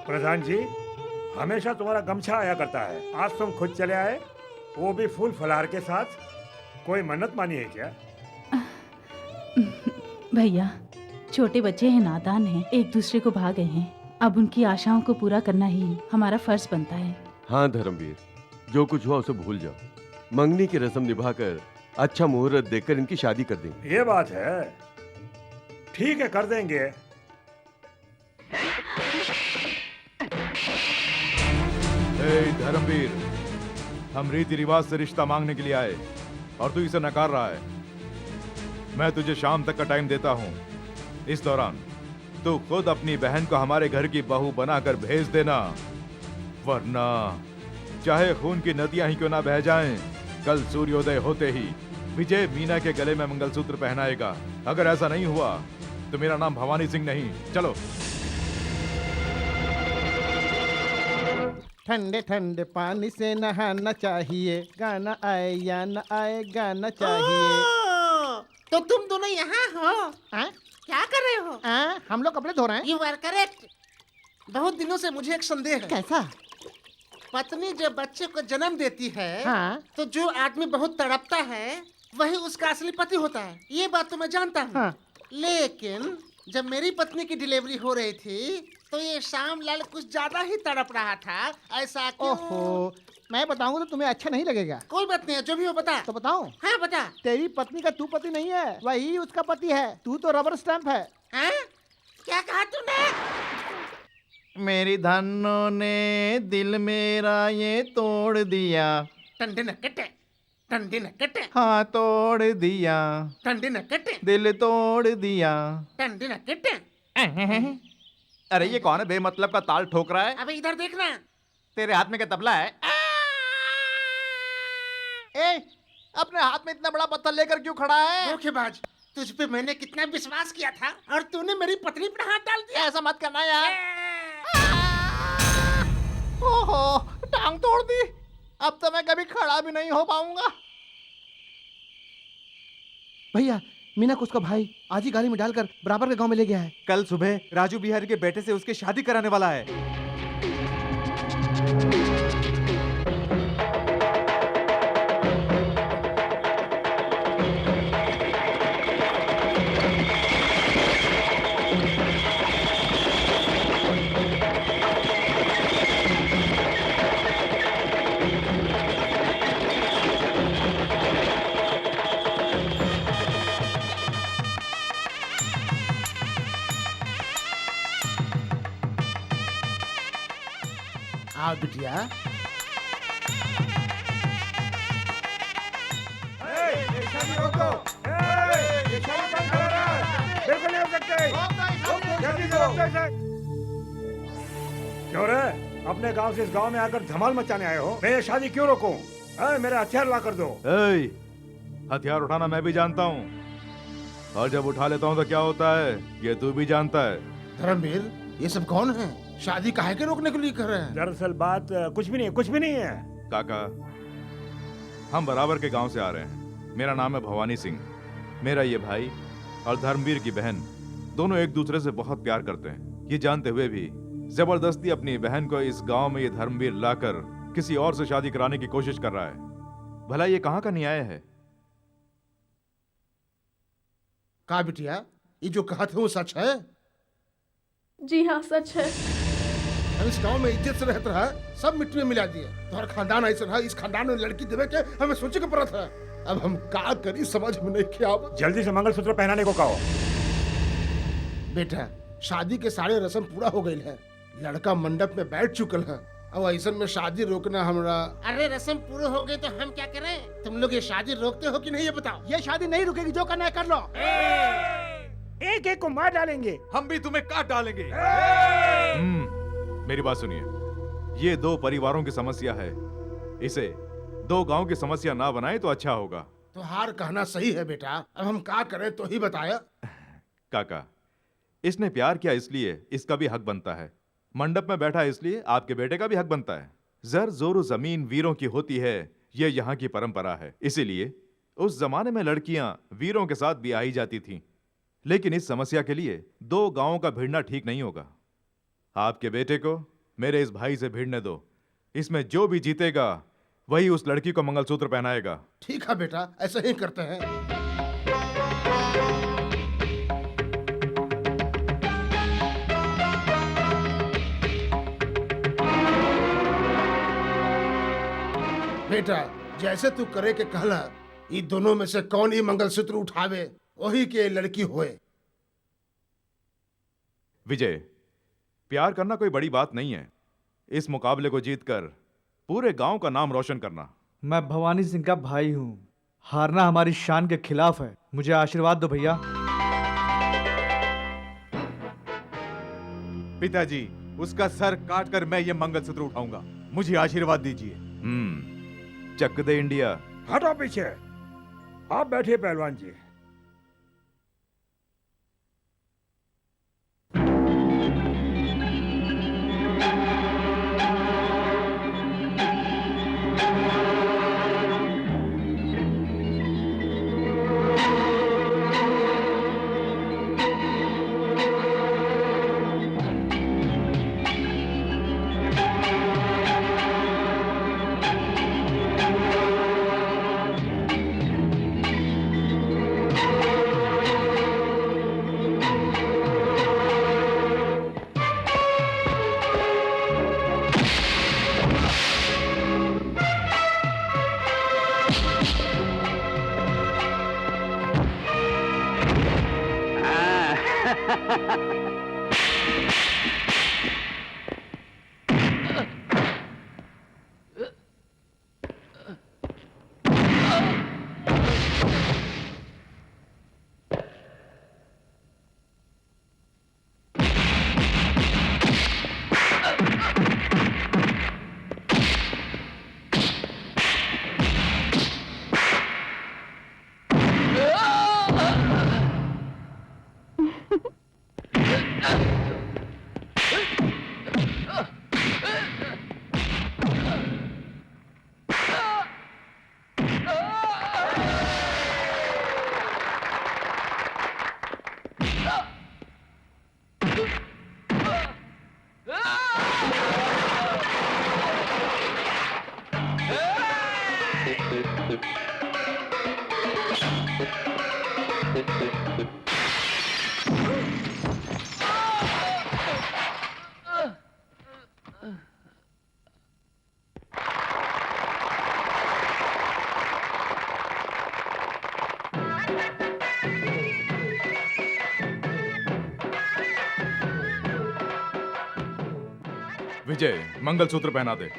[SPEAKER 5] प्रधान जी, हमेशा तुम्हारा गमछा आया करता है, आज तुम खुद चले आए, वो भी फूल फलहार के साथ। कोई मन्नत मानी है क्या?
[SPEAKER 2] भैया, छोटे बच्चे हैं, नादान हैं, एक दूसरे को भा गए हैं। अब उनकी आशाओं को पूरा करना ही हमारा फर्ज बनता है।
[SPEAKER 10] हाँ धर्मवीर, जो कुछ हुआ उसे भूल जाओ। मंगनी की रस्म निभाकर अच्छा मुहूर्त देखकर इनकी शादी कर देंगे।
[SPEAKER 5] ये बात है, ठीक है, कर देंगे।
[SPEAKER 12] धर्मवीर, हम रीति रिवाज से रिश्ता मांगने के लिए आए और तू इसे नकार रहा है। मैं तुझे शाम तक का टाइम देता हूँ। इस दौरान तू खुद अपनी बहन को हमारे घर की बहू बनाकर भेज देना, वरना चाहे खून की नदियां ही क्यों ना बह जाएं, कल सूर्योदय होते ही विजय मीना के गले में मंगलसूत्र पहनाएगा। अगर ऐसा नहीं हुआ तो मेरा नाम भवानी सिंह नहीं। चलो।
[SPEAKER 8] ठंडे ठंडे पानी से नहाना चाहिए, गाना आए या न आए गाना चाहिए।
[SPEAKER 14] तो तुम दोनों यहाँ हो? क्या कर रहे हो?
[SPEAKER 8] हम लोग कपड़े धो रहे हैं।
[SPEAKER 14] You are correct. बहुत दिनों से मुझे एक संदेह है।
[SPEAKER 8] कैसा?
[SPEAKER 14] पत्नी जब बच्चे को जन्म देती है,
[SPEAKER 8] हाँ।
[SPEAKER 14] तो जो आदमी बहुत तड़पता है वही उसका असली पति होता है। ये बात तो मैं जानता हूँ।
[SPEAKER 8] हाँ।
[SPEAKER 14] लेकिन जब मेरी पत्नी की डिलीवरी हो रही थी तो ये श्याम लाल कुछ ज्यादा ही तड़प रहा था। ऐसा क्यों?
[SPEAKER 8] ओहो, मैं बताऊंगा तो तुम्हें अच्छा नहीं लगेगा।
[SPEAKER 14] कोई बात नहीं है, जो भी हो बता।
[SPEAKER 8] तो बताऊं?
[SPEAKER 14] हाँ बता।
[SPEAKER 8] तेरी पत्नी का तू पति नहीं है, वही उसका पति है। तू तो रबर स्टैंप है।
[SPEAKER 14] हाँ? क्या कहा तूने?
[SPEAKER 1] मेरी धनों ने दिल मेरा ये तोड़ दिया।
[SPEAKER 14] टंडे न कटे, टंडे न कटे,
[SPEAKER 1] हाँ तोड़ दिया,
[SPEAKER 14] टंडे न कटे,
[SPEAKER 1] दिल तोड़ दिया।
[SPEAKER 14] टंडे न कटे।
[SPEAKER 1] अरे ये कौन है बेमतलब का ताल ठोक रहा है?
[SPEAKER 14] अबे इधर देखना।
[SPEAKER 1] तेरे हाथ में क्या तबला है? ए, अपने हाथ में इतना बड़ा पत्थर लेकर क्यों खड़ा है?
[SPEAKER 14] धोखेबाज, तुझ पे मैंने कितना विश्वास किया था और तूने मेरी पत्नी पर हाथ डाल दिया।
[SPEAKER 1] ऐसा मत करना यार। ओहो, टांग तोड़ दी। अब तो मैं कभी खड़ा भी नहीं हो पाऊंगा।
[SPEAKER 8] भैया, मीना को उसका भाई आज ही गाड़ी में डालकर बराबर के गांव में ले गया है।
[SPEAKER 4] कल सुबह राजू बिहारी के बेटे से उसकी शादी कराने वाला है।
[SPEAKER 14] आओ बिटिया।
[SPEAKER 5] बिल्कुल नहीं हो सकते। क्यों रे? अपने गांव से इस गांव में आकर धमाल मचाने आए हो? मैं ये शादी क्यों रोकूं? मेरा हथियार ला कर दो।
[SPEAKER 12] हथियार उठाना मैं भी जानता हूँ, और जब उठा लेता हूँ तो क्या होता है ये तू भी जानता है।
[SPEAKER 14] धर्मवीर, ये सब कौन है? शादी काहे के रोकने के लिए कर रहे हैं?
[SPEAKER 5] दरअसल बात कुछ भी नहीं है, कुछ भी नहीं है।
[SPEAKER 12] काका, हम बराबर के गांव से आ रहे हैं। मेरा नाम है भवानी सिंह। मेरा ये भाई और धर्मवीर की बहन दोनों एक दूसरे से बहुत प्यार करते हैं। ये जानते हुए भी जबरदस्ती अपनी बहन को इस गांव में ये धर्मवीर लाकर किसी और से शादी कराने की कोशिश कर रहा है। भला ये कहाँ का न्याय है?
[SPEAKER 14] कहा बिटिया, ये जो कहा था वो सच है?
[SPEAKER 9] जी हाँ, सच है।
[SPEAKER 14] हम इस गांव में इज्जत से रहते रहा, सब मिट्टी में मिला दिए। तुम्हारा खानदान ऐसा रहा, इस खानदान में लड़की देवे के हमें सोचे के पड़ा था। अब हम क्या करी समझ में नहीं किया।
[SPEAKER 5] जल्दी से मंगलसूत्र पहनाने को कहो।
[SPEAKER 14] बेटा, शादी के सारे रस्म पूरा हो गए हैं, लड़का मंडप में बैठ चुकल है। अब ऐसा में शादी रोकना हमरा। अरे रस्म पूरे हो गए तो हम क्या करें? तुम लोग ये शादी रोकते हो कि नहीं ये बताओ।
[SPEAKER 8] ये शादी नहीं रुकेगी, जो करना है कर लो।
[SPEAKER 5] एक एक को मार डालेंगे।
[SPEAKER 12] हम भी तुम्हें काट डालेंगे। मेरी बात सुनिए, ये दो परिवारों की समस्या है, इसे दो गांव की समस्या ना बनाए तो अच्छा होगा।
[SPEAKER 14] तो हार कहना सही है बेटा, अब हम क्या करें तो ही बताया।
[SPEAKER 12] काका, इसने प्यार किया इसलिए इसका भी हक बनता है। मंडप में बैठा इसलिए आपके बेटे का भी हक बनता है। जर जोर जमीन वीरों की होती है, ये यहाँ की परंपरा है। इसीलिए उस जमाने में लड़कियां वीरों के साथ ब्याही जाती थीं। लेकिन इस समस्या के लिए दो गांवों का भिड़ना ठीक नहीं होगा। आपके बेटे को मेरे इस भाई से भिड़ने दो। इसमें जो भी जीतेगा वही उस लड़की को मंगलसूत्र पहनाएगा।
[SPEAKER 14] ठीक है बेटा, ऐसा ही करते हैं। बेटा, जैसे तू करे के कहला, ये दोनों में से कौन ही मंगलसूत्र उठावे वही के लड़की होए।
[SPEAKER 12] विजय, प्यार करना कोई बड़ी बात नहीं है। इस मुकाबले को जीतकर पूरे गांव का नाम रोशन करना।
[SPEAKER 3] मैं भवानी सिंह का भाई हूँ, हारना हमारी शान के खिलाफ है। मुझे आशीर्वाद दो भैया।
[SPEAKER 12] पिताजी, उसका सर काट कर मैं ये मंगलसूत्र उठाऊंगा। मुझे आशीर्वाद दीजिए। चक दे इंडिया।
[SPEAKER 5] हटो पीछे। आप बैठिए पहलवान जी।
[SPEAKER 12] विजय मंगलसूत्र पहना दे।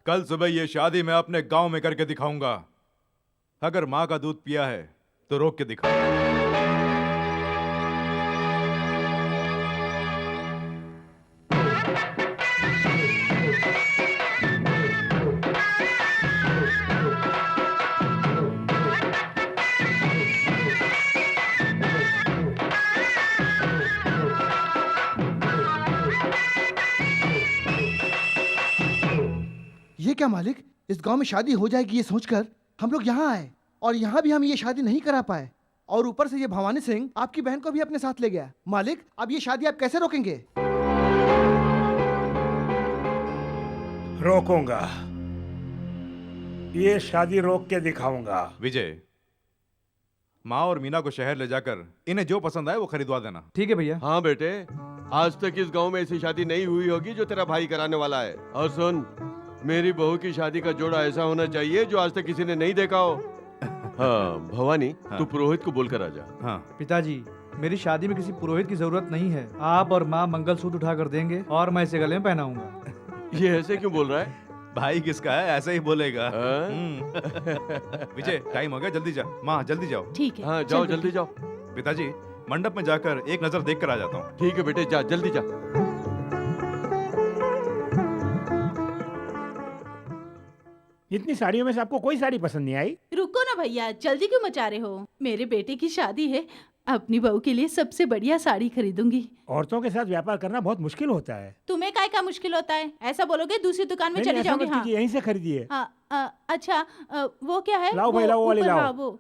[SPEAKER 12] कल सुबह ये शादी मैं अपने गांव में करके दिखाऊंगा। अगर माँ का दूध पिया है तो रोक के दिखाऊंगा।
[SPEAKER 8] ये क्या मालिक, इस गांव में शादी हो जाएगी ये सोचकर हम लोग यहाँ आए और यहाँ भी हम ये शादी नहीं करा पाए, और ऊपर से ये भवानी सिंह आपकी बहन को भी अपने साथ ले गया। मालिक, अब ये शादी आप कैसे रोकेंगे?
[SPEAKER 5] रोकूंगा, ये शादी रोक के दिखाऊंगा।
[SPEAKER 12] विजय, माँ और मीना को शहर ले जाकर इन्हें जो पसंद आए वो खरीदवा देना।
[SPEAKER 3] ठीक है भैया।
[SPEAKER 10] हाँ बेटे, आज तक इस गांव में ऐसी शादी नहीं हुई होगी जो तेरा भाई कराने वाला है। और सुन, मेरी बहू की शादी का जोड़ा ऐसा होना चाहिए जो आज तक किसी ने नहीं देखा हो। हाँ भवानी,
[SPEAKER 12] हाँ।
[SPEAKER 10] तू पुरोहित को बोल कर आ जा।
[SPEAKER 12] हाँ
[SPEAKER 3] पिताजी, मेरी शादी में किसी पुरोहित की जरूरत नहीं है। आप और माँ मंगलसूत्र उठा कर देंगे और मैं इसे गले में पहनाऊंगा।
[SPEAKER 10] ये ऐसे क्यों बोल रहा है?
[SPEAKER 12] भाई किसका है, ऐसे ही बोलेगा। विजय, टाइम हो गया, जल्दी जा। माँ जल्दी जाओ।
[SPEAKER 2] ठीक है।
[SPEAKER 10] हाँ जाओ, जल्दी जाओ।
[SPEAKER 12] पिताजी, मंडप में जाकर एक नजर देख कर आ जाता हूँ।
[SPEAKER 10] ठीक है बेटे, जा जल्दी जा।
[SPEAKER 6] इतनी साड़ियों में से आपको कोई साड़ी पसंद नहीं आई?
[SPEAKER 2] रुको ना भैया, जल्दी क्यों मचा रहे हो? मेरे बेटे की शादी है, अपनी बहू के लिए सबसे बढ़िया साड़ी खरीदूंगी।
[SPEAKER 6] औरतों के साथ व्यापार करना बहुत मुश्किल होता है।
[SPEAKER 2] तुम्हें काय का मुश्किल होता है? ऐसा बोलोगे दूसरी दुकान में
[SPEAKER 6] नहीं,
[SPEAKER 2] चली
[SPEAKER 6] ऐसा
[SPEAKER 2] जाऊंगी।
[SPEAKER 6] मत
[SPEAKER 2] हाँ।
[SPEAKER 6] कीजिए, यहीं से खरीदिए।
[SPEAKER 2] अच्छा, वो क्या है?
[SPEAKER 6] लाओ भाई, लाओ, वो वाली
[SPEAKER 2] ऊपर,
[SPEAKER 6] लाओ।
[SPEAKER 2] हाँ, वो।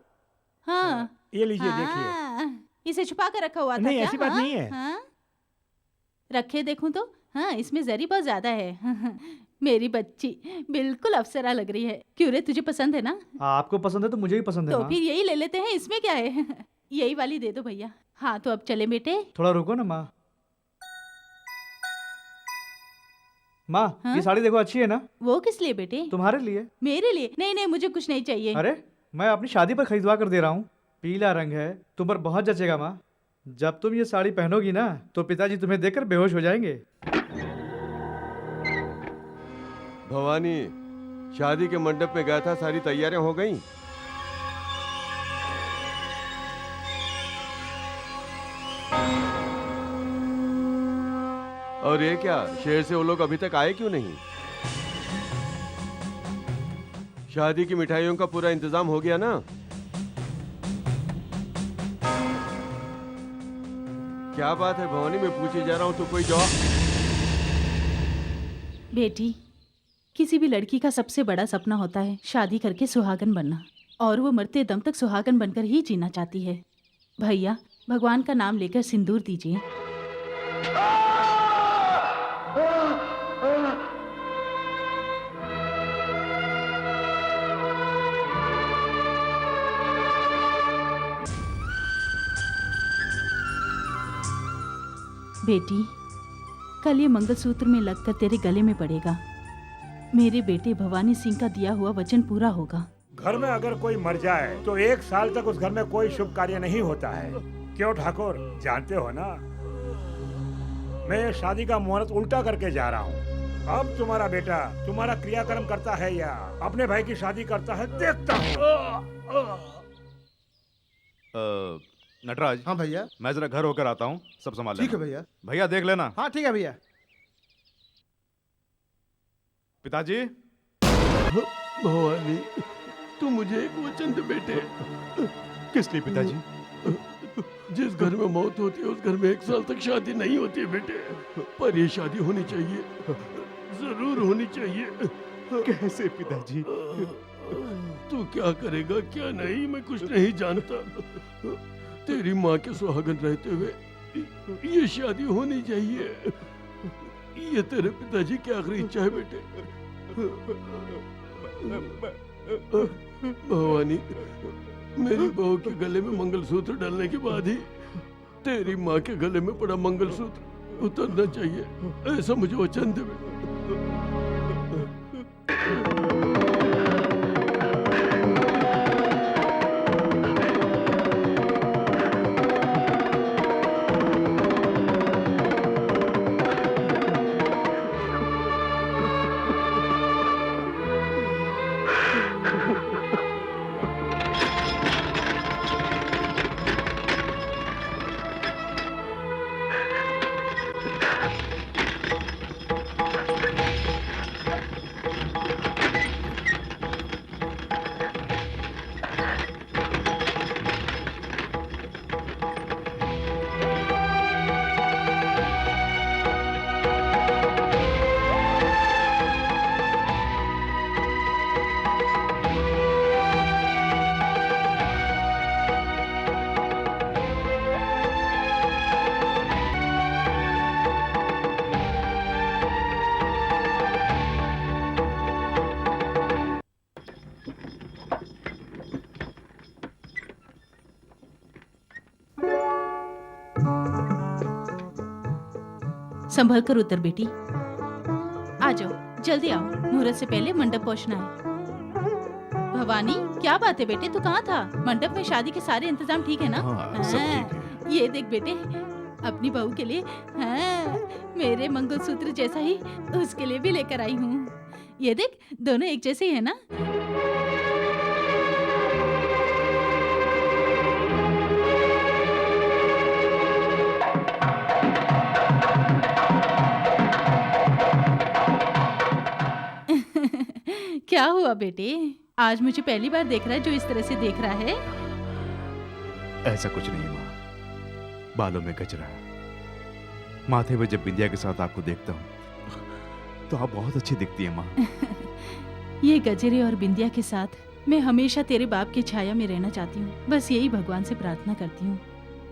[SPEAKER 2] हाँ
[SPEAKER 6] ये लीजिए, देखिए।
[SPEAKER 2] हाँ, इसे छुपा कर रखा हुआ था
[SPEAKER 6] नहीं,
[SPEAKER 2] क्या?
[SPEAKER 6] ऐसी बात
[SPEAKER 2] हाँ,
[SPEAKER 6] नहीं है।
[SPEAKER 2] हाँ? रखे देखूं तो। हाँ, इसमें जरी बहुत ज्यादा है। मेरी बच्ची बिल्कुल अप्सरा लग रही है। क्यों रे, तुझे पसंद है ना?
[SPEAKER 3] आपको पसंद है तो मुझे भी पसंद है
[SPEAKER 2] तो
[SPEAKER 3] माँ।
[SPEAKER 2] फिर यही ले लेते हैं, इसमें क्या है। यही वाली दे दो भैया। हाँ तो अब चले बेटे।
[SPEAKER 3] थोड़ा रुको ना माँ। माँ
[SPEAKER 2] हाँ?
[SPEAKER 3] ये साड़ी देखो, अच्छी है ना?
[SPEAKER 2] वो किस लिए बेटे?
[SPEAKER 3] तुम्हारे लिए।
[SPEAKER 2] मेरे लिए? नहीं नहीं, मुझे कुछ नहीं चाहिए।
[SPEAKER 3] अरे मैं अपनी शादी पर खरीदवा कर दे रहा हूँ। पीला रंग है, तुम पर बहुत जचेगा माँ। जब तुम ये साड़ी पहनोगी ना तो पिताजी तुम्हें देखकर बेहोश हो जाएंगे।
[SPEAKER 10] भवानी, शादी के मंडप में गया था, सारी तैयारियां हो गईं? और ये क्या, शहर से वो लोग अभी तक आए क्यों नहीं? शादी की मिठाइयों का पूरा इंतजाम हो गया ना? क्या बात है भवानी, मैं पूछे जा रहा हूँ तो कोई जवाब।
[SPEAKER 2] बेटी, किसी भी लड़की का सबसे बड़ा सपना होता है शादी करके सुहागन बनना, और वो मरते दम तक सुहागन बनकर ही जीना चाहती है। भैया, भगवान का नाम लेकर सिंदूर दीजिए। बेटी, कल ये मंगलसूत्र में लगकर तेरे गले में पड़ेगा। मेरे बेटे भवानी सिंह का दिया हुआ वचन पूरा होगा।
[SPEAKER 5] घर में अगर कोई मर जाए तो 1 साल तक उस घर में कोई शुभ कार्य नहीं होता है। क्यों ठाकुर, जानते हो ना, मैं ये शादी का मुहूर्त उल्टा करके जा रहा हूँ। अब तुम्हारा बेटा तुम्हारा क्रियाक्रम करता है या अपने भाई की शादी करता है, देखता हूँ।
[SPEAKER 12] नटराज।
[SPEAKER 15] हाँ भैया।
[SPEAKER 12] मैं जरा घर होकर आता हूँ, सब संभाल लेना।
[SPEAKER 15] ठीक है भैया।
[SPEAKER 12] भैया देख लेना।
[SPEAKER 15] हाँ ठीक है भैया।
[SPEAKER 12] पिताजी।
[SPEAKER 10] भवानी, तू मुझे एक वचन दे बेटे।
[SPEAKER 12] किस लिए पिताजी?
[SPEAKER 10] जिस घर में मौत होती है उस घर में 1 साल तक शादी नहीं होती है बेटे, पर ये शादी होनी चाहिए, जरूर होनी चाहिए।
[SPEAKER 12] कैसे पिताजी?
[SPEAKER 10] तू क्या करेगा क्या नहीं मैं कुछ नहीं जानता। तेरी माँ के सुहागन रहते हुए ये शादी होनी चाहिए। ये तेरे पिताजी की आखिरी इच्छा है बेटे। भवानी, मेरी बहू के गले में मंगलसूत्र डालने के बाद ही तेरी माँ के गले में पड़ा मंगलसूत्र उतरना चाहिए, ऐसा मुझे वचन दे बेटे।
[SPEAKER 2] संभल कर उतर बेटी। आ जाओ, जल्दी आओ, मुहूर्त से पहले मंडप पहुंचना है। भवानी, क्या बात है बेटे, तू कहाँ था? मंडप में शादी के सारे इंतजाम ठीक है ना?
[SPEAKER 12] हाँ, सब ठीक है।
[SPEAKER 2] ये देख बेटे, अपनी बहू के लिए मेरे मंगलसूत्र जैसा ही उसके लिए भी लेकर आई हूँ। ये देख, दोनों एक जैसे ही है ना? क्या हुआ बेटे, आज मुझे पहली बार देख रहा है जो इस तरह से देख रहा है?
[SPEAKER 12] ऐसा कुछ नहीं माँ, बालों में गजरा, माथे में जब बिंदिया के साथ आपको देखता हूँ तो आप बहुत अच्छी दिखती है माँ।
[SPEAKER 2] ये गजरे और बिंदिया के साथ मैं हमेशा तेरे बाप की छाया में रहना चाहती हूँ। बस यही भगवान से प्रार्थना करती हूँ।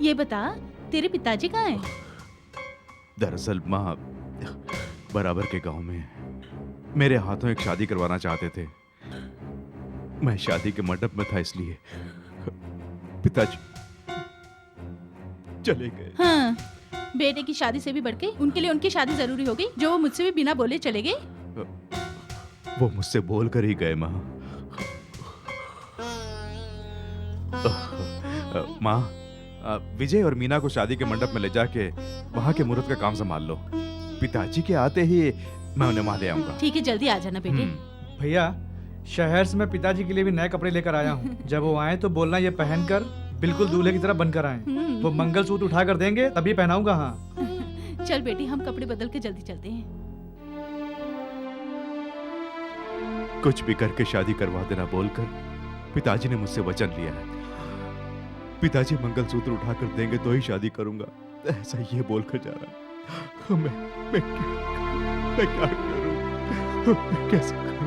[SPEAKER 2] ये बता, तेरे पिताजी कहाँ हैं?
[SPEAKER 12] दरअसल माँ, बराबर के गांव में मेरे हाथों एक शादी करवाना चाहते थे। मैं शादी के मंडप में था, इसलिए पिताजी चले गए।
[SPEAKER 2] हाँ, बेटे की शादी से भी बढ़ के उनके लिए उनकी शादी जरूरी हो गई, जो वो मुझसे भी बिना बोले चले गए।
[SPEAKER 12] वो मुझसे बोल कर ही गए। माँ, माँ, विजय और मीना को शादी के मंडप में ले जाके वहाँ के मुहूर्त का काम संभाल लो। पिताजी के आते ही मैं उन्हें वहाँ ले आऊंगा।
[SPEAKER 2] ठीक है, जल्दी आ जाना बेटे।
[SPEAKER 3] भैया, शहर से मैं पिताजी के लिए भी नए कपड़े लेकर आया हूँ। जब वो आए तो बोलना ये पहनकर बिल्कुल दूल्हे की तरह बनकर आए। वो मंगलसूत्र उठा कर देंगे तभी पहनाऊंगा। हाँ
[SPEAKER 2] चल बेटी, हम कपड़े बदल के जल्दी चलते हैं।
[SPEAKER 12] कुछ भी करके शादी करवा देना बोलकर पिताजी ने मुझसे वचन लिया है। पिताजी मंगलसूत्र उठाकर देंगे तो ही शादी करूंगा, ऐसा ये बोलकर जा रहा है। मैं क्या करूं? मैं कैसे करूं?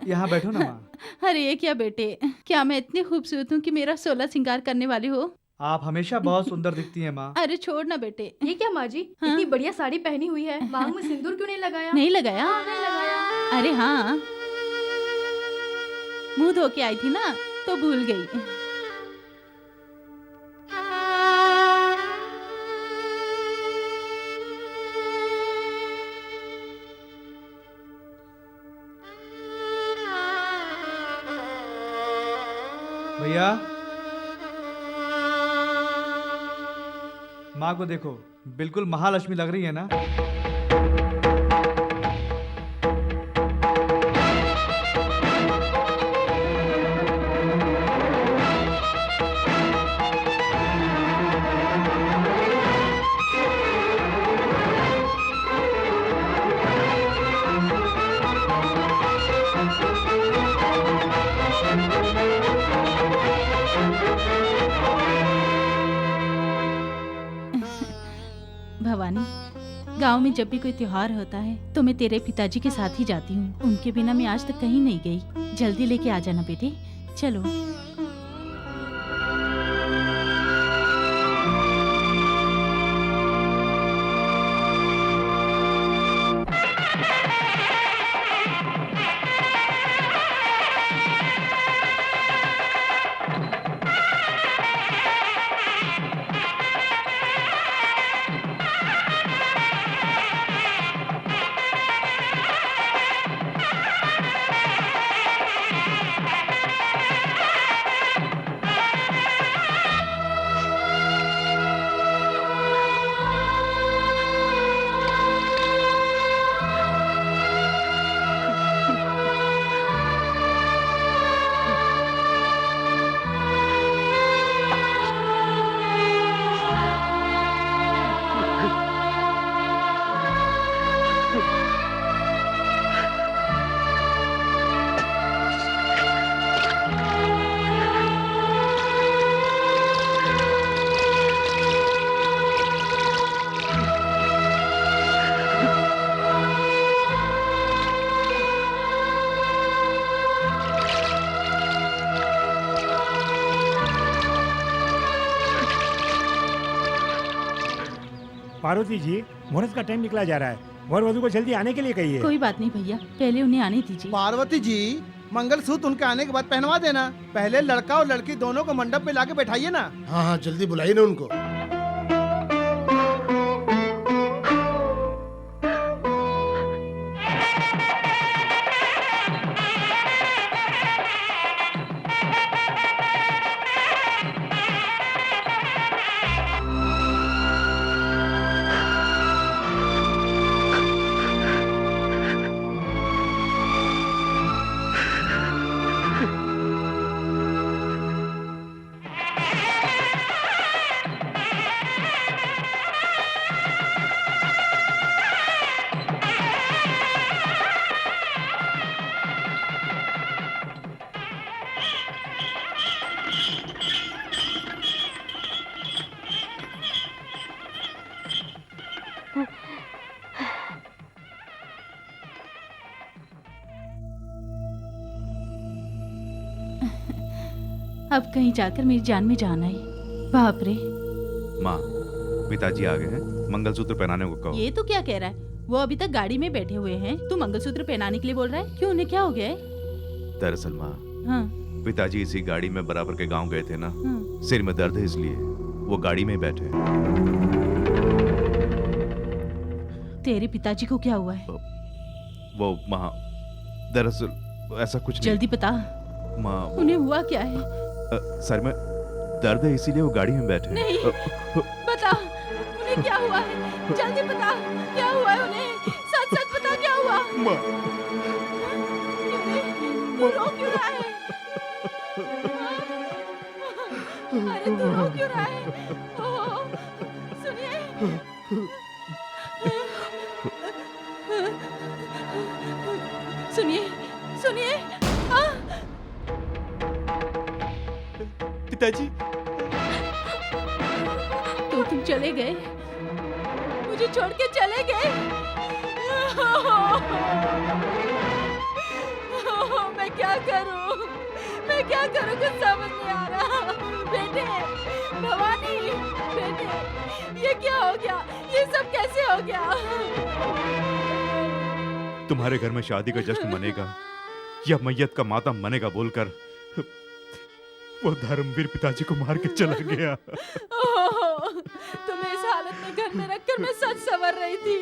[SPEAKER 3] यहाँ बैठो ना माँ।
[SPEAKER 2] अरे ये क्या बेटे, क्या मैं इतनी खूबसूरत हूँ कि मेरा 16 श्रृंगार करने वाली हो?
[SPEAKER 3] आप हमेशा बहुत सुंदर दिखती हैं माँ।
[SPEAKER 2] अरे छोड़ ना बेटे।
[SPEAKER 9] ये क्या माँ जी, इतनी बढ़िया साड़ी पहनी हुई है, मांग में सिंदूर क्यों नहीं लगाया?
[SPEAKER 2] नहीं लगाया?
[SPEAKER 9] नहीं लगाया।
[SPEAKER 2] अरे हाँ, मुंह धो के आई थी ना तो भूल गई।
[SPEAKER 3] भैया, माँ को देखो, बिल्कुल महालक्ष्मी लग रही है ना।
[SPEAKER 2] भवानी, गांव में जब भी कोई त्योहार होता है तो मैं तेरे पिताजी के साथ ही जाती हूँ। उनके बिना मैं आज तक कहीं नहीं गई। जल्दी लेके आ जाना बेटे, चलो।
[SPEAKER 6] पार्वती जी, मुहूर्त का टाइम निकला जा रहा है, वर वधू को जल्दी आने के लिए कहिए।
[SPEAKER 2] कोई बात नहीं भैया, पहले उन्हें आने दीजिए।
[SPEAKER 8] पार्वती जी, मंगलसूत्र उनके आने के बाद पहनवा देना। पहले लड़का और लड़की दोनों को मंडप में लाके बैठाइए ना।
[SPEAKER 14] हाँ हाँ, जल्दी बुलाइए ना उनको।
[SPEAKER 2] अब कहीं जाकर मेरी जान में जान आई। बाप रे।
[SPEAKER 12] माँ, पिताजी आ गए हैं, मंगलसूत्र पहनाने को कहो।
[SPEAKER 2] ये तो क्या कह रहा है? वो अभी तक गाड़ी में बैठे हुए हैं, तू मंगलसूत्र पहनाने के लिए बोल रहा है? क्यों, उन्हें क्या हो गया है?
[SPEAKER 12] दरअसल माँ,
[SPEAKER 2] हाँ,
[SPEAKER 12] पिताजी इसी गाड़ी में बराबर के गांव गए थे ना,
[SPEAKER 2] हाँ।
[SPEAKER 12] सिर में दर्द है इसलिए वो गाड़ी में ही बैठे हैं।
[SPEAKER 2] तेरे पिताजी को क्या हुआ है?
[SPEAKER 12] वो माँ, दरअसल ऐसा कुछ नहीं।
[SPEAKER 2] जल्दी बता
[SPEAKER 12] माँ,
[SPEAKER 2] उन्हें हुआ क्या है?
[SPEAKER 12] सर में दर्द है इसीलिए वो गाड़ी में बैठे हैं।
[SPEAKER 2] नहीं, बता उन्हें क्या हुआ है? जल्दी बता क्या हुआ है उन्हें? सच सच बता क्या हुआ?
[SPEAKER 12] माँ,
[SPEAKER 2] तू रो क्यों रहा है? अरे तू रो क्यों रहा है? ओह, सुनिए। सुनिए, सुनिए।
[SPEAKER 12] पिताजी,
[SPEAKER 2] तो तुम चले गए, मुझे छोड़ के चले गए। मैं क्या करूं? मैं क्या करूं? कुछ समझ नहीं आ रहा। बेटे, भवानी, बेटे, ये क्या हो गया? ये सब कैसे हो गया?
[SPEAKER 12] तुम्हारे घर में शादी का जश्न मनेगा या मैयत का मातम मनेगा बोलकर वो धर्मवीर पिताजी को मार के चला गया।
[SPEAKER 2] तुम्हें इस हालत में घर में रखकर मैं सच संवर रही थी।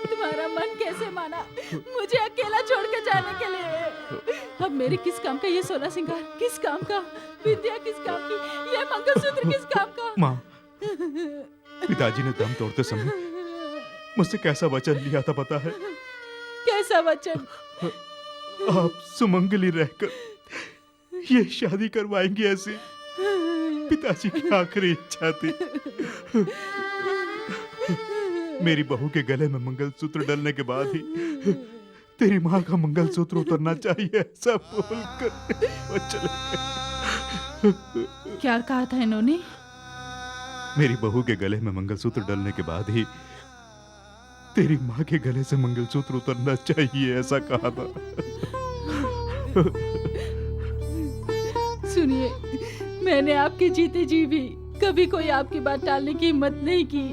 [SPEAKER 2] तुम्हारा मन कैसे माना मुझे अकेला छोड़ के जाने के लिए? अब मेरे किस काम का ये 16 श्रृंगार? किस काम का? विद्या किस काम की? ये मंगलसूत्र किस काम का?
[SPEAKER 12] माँ, पिताजी ने दम तोड़ते समय मुझसे कैसा वचन लिया था पता है?
[SPEAKER 2] कैसा वचन?
[SPEAKER 12] आप सुमंगली रहकर ये शादी करवाएंगी, ऐसी पिताजी की आखिरी इच्छा थी। मेरी बहू के गले में मंगलसूत्र डलने के बाद ही तेरी माँ का मंगलसूत्र उतरना चाहिए, ऐसा बोलकर वो चले गए।
[SPEAKER 2] क्या कहा था इन्होंने?
[SPEAKER 12] मेरी बहू के गले में मंगलसूत्र डलने के बाद ही तेरी माँ के गले से मंगलसूत्र उतरना चाहिए, ऐसा कहा था।
[SPEAKER 2] सुनिए, मैंने आपके जीते जी भी कभी कोई आपकी बात टालने की हिम्मत नहीं की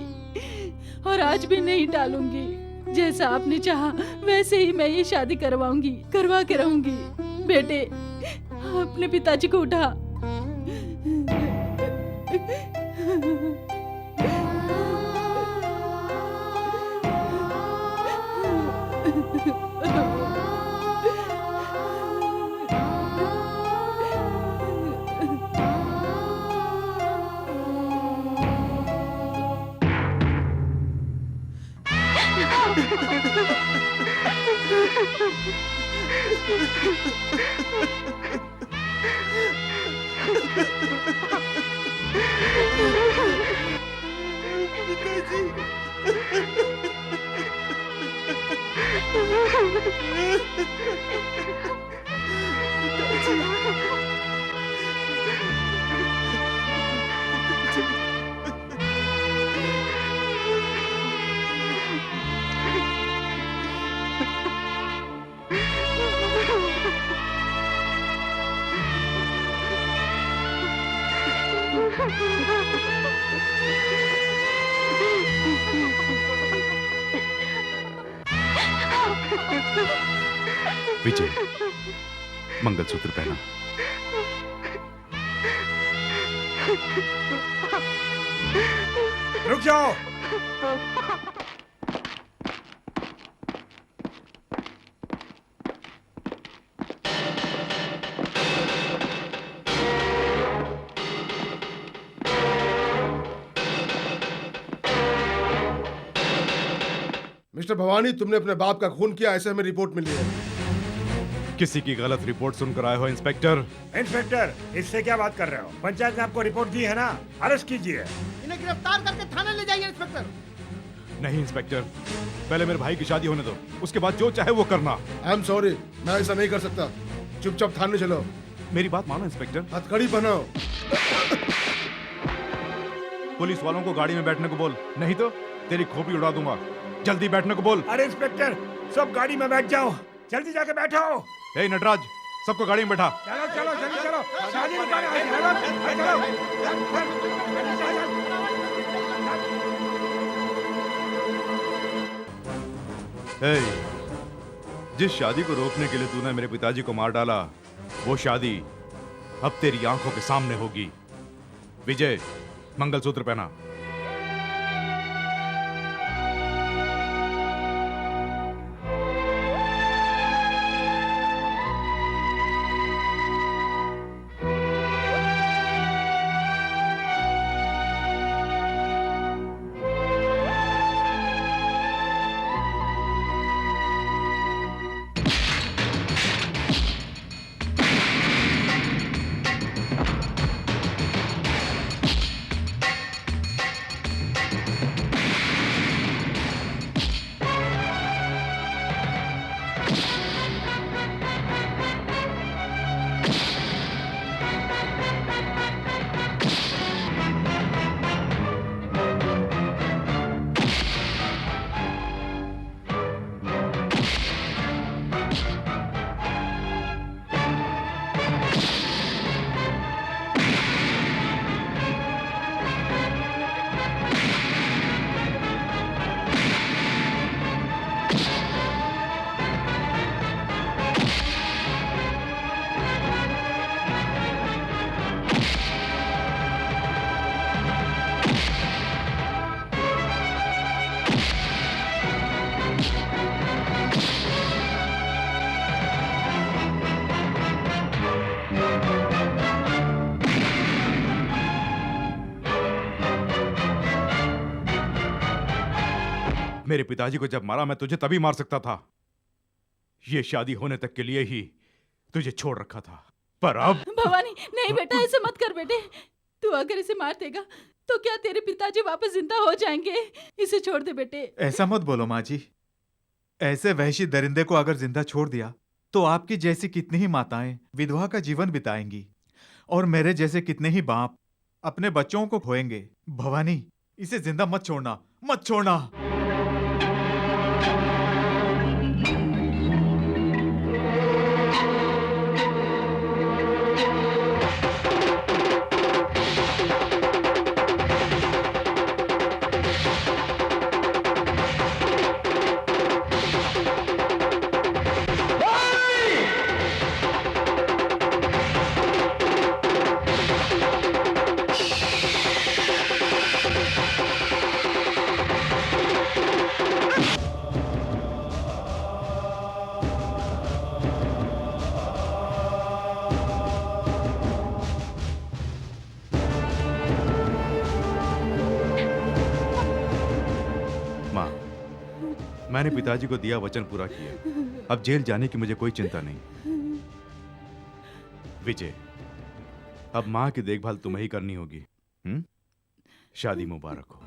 [SPEAKER 2] और आज भी नहीं टालूंगी। जैसा आपने चाहा वैसे ही मैं ये शादी करवाऊंगी, करवा के रहूंगी। बेटे, अपने पिताजी को उठा।
[SPEAKER 12] विजय, मंगलसूत्र पहना।
[SPEAKER 5] रुक जाओ।
[SPEAKER 15] मिस्टर भवानी, तुमने अपने बाप का खून किया, ऐसे हमें रिपोर्ट मिली है।
[SPEAKER 12] किसी की गलत रिपोर्ट सुनकर आए हो इंस्पेक्टर?
[SPEAKER 5] इंस्पेक्टर, इससे क्या बात कर रहे हो? पंचायत ने आपको रिपोर्ट दी है ना, अरेस्ट कीजिए।
[SPEAKER 14] इन्हें गिरफ्तार करके थाने ले जाइए इंस्पेक्टर।
[SPEAKER 12] नहीं इंस्पेक्टर, पहले मेरे भाई की शादी होने दो, उसके बाद जो चाहे वो करना।
[SPEAKER 15] आई एम सॉरी, मैं ऐसा नहीं कर सकता। चुपचाप थाने चलो।
[SPEAKER 12] मेरी बात मानो इंस्पेक्टर।
[SPEAKER 15] हथकड़ी पहनाओ।
[SPEAKER 12] पुलिस वालों को गाड़ी में बैठने को बोल, नहीं तो तेरी खोपड़ी उड़ा दूंगा। जल्दी बैठने को बोल।
[SPEAKER 5] अरे इंस्पेक्टर, सब गाड़ी में बैठ जाओ, जल्दी जाके बैठो।
[SPEAKER 12] ए नटराज, सबको गाड़ी में बैठा।
[SPEAKER 5] चलो चलो जल्दी चलो, शादी
[SPEAKER 12] ए, जिस शादी को रोकने के लिए तूने मेरे पिताजी को मार डाला, वो शादी अब तेरी आंखों के सामने होगी। विजय, मंगलसूत्र पहना। मेरे पिताजी को जब मारा मैं तुझे तभी मार सकता था। ये शादी होने तक के लिए ही तुझे छोड़ रखा था, पर अब
[SPEAKER 2] भवानी नहीं बेटा, ऐसे मत कर बेटे। तू अगर इसे मार देगा तो क्या तेरे पिताजी वापस जिंदा हो जाएंगे? इसे छोड़ दे बेटे।
[SPEAKER 4] ऐसा मत बोलो माँ जी। ऐसे वहशी दरिंदे को अगर जिंदा छोड़ दिया तो आपकी जैसी कितनी ही माताएं विधवा का जीवन बिताएंगी और मेरे जैसे कितने ही बाप अपने बच्चों को खोएंगे। भवानी, इसे जिंदा मत छोड़ना, मत छोड़ना। मैंने पिताजी को दिया वचन पूरा किया। अब जेल जाने की मुझे कोई चिंता नहीं। विजय, अब माँ की देखभाल तुम्हें ही करनी होगी। शादी मुबारक हो।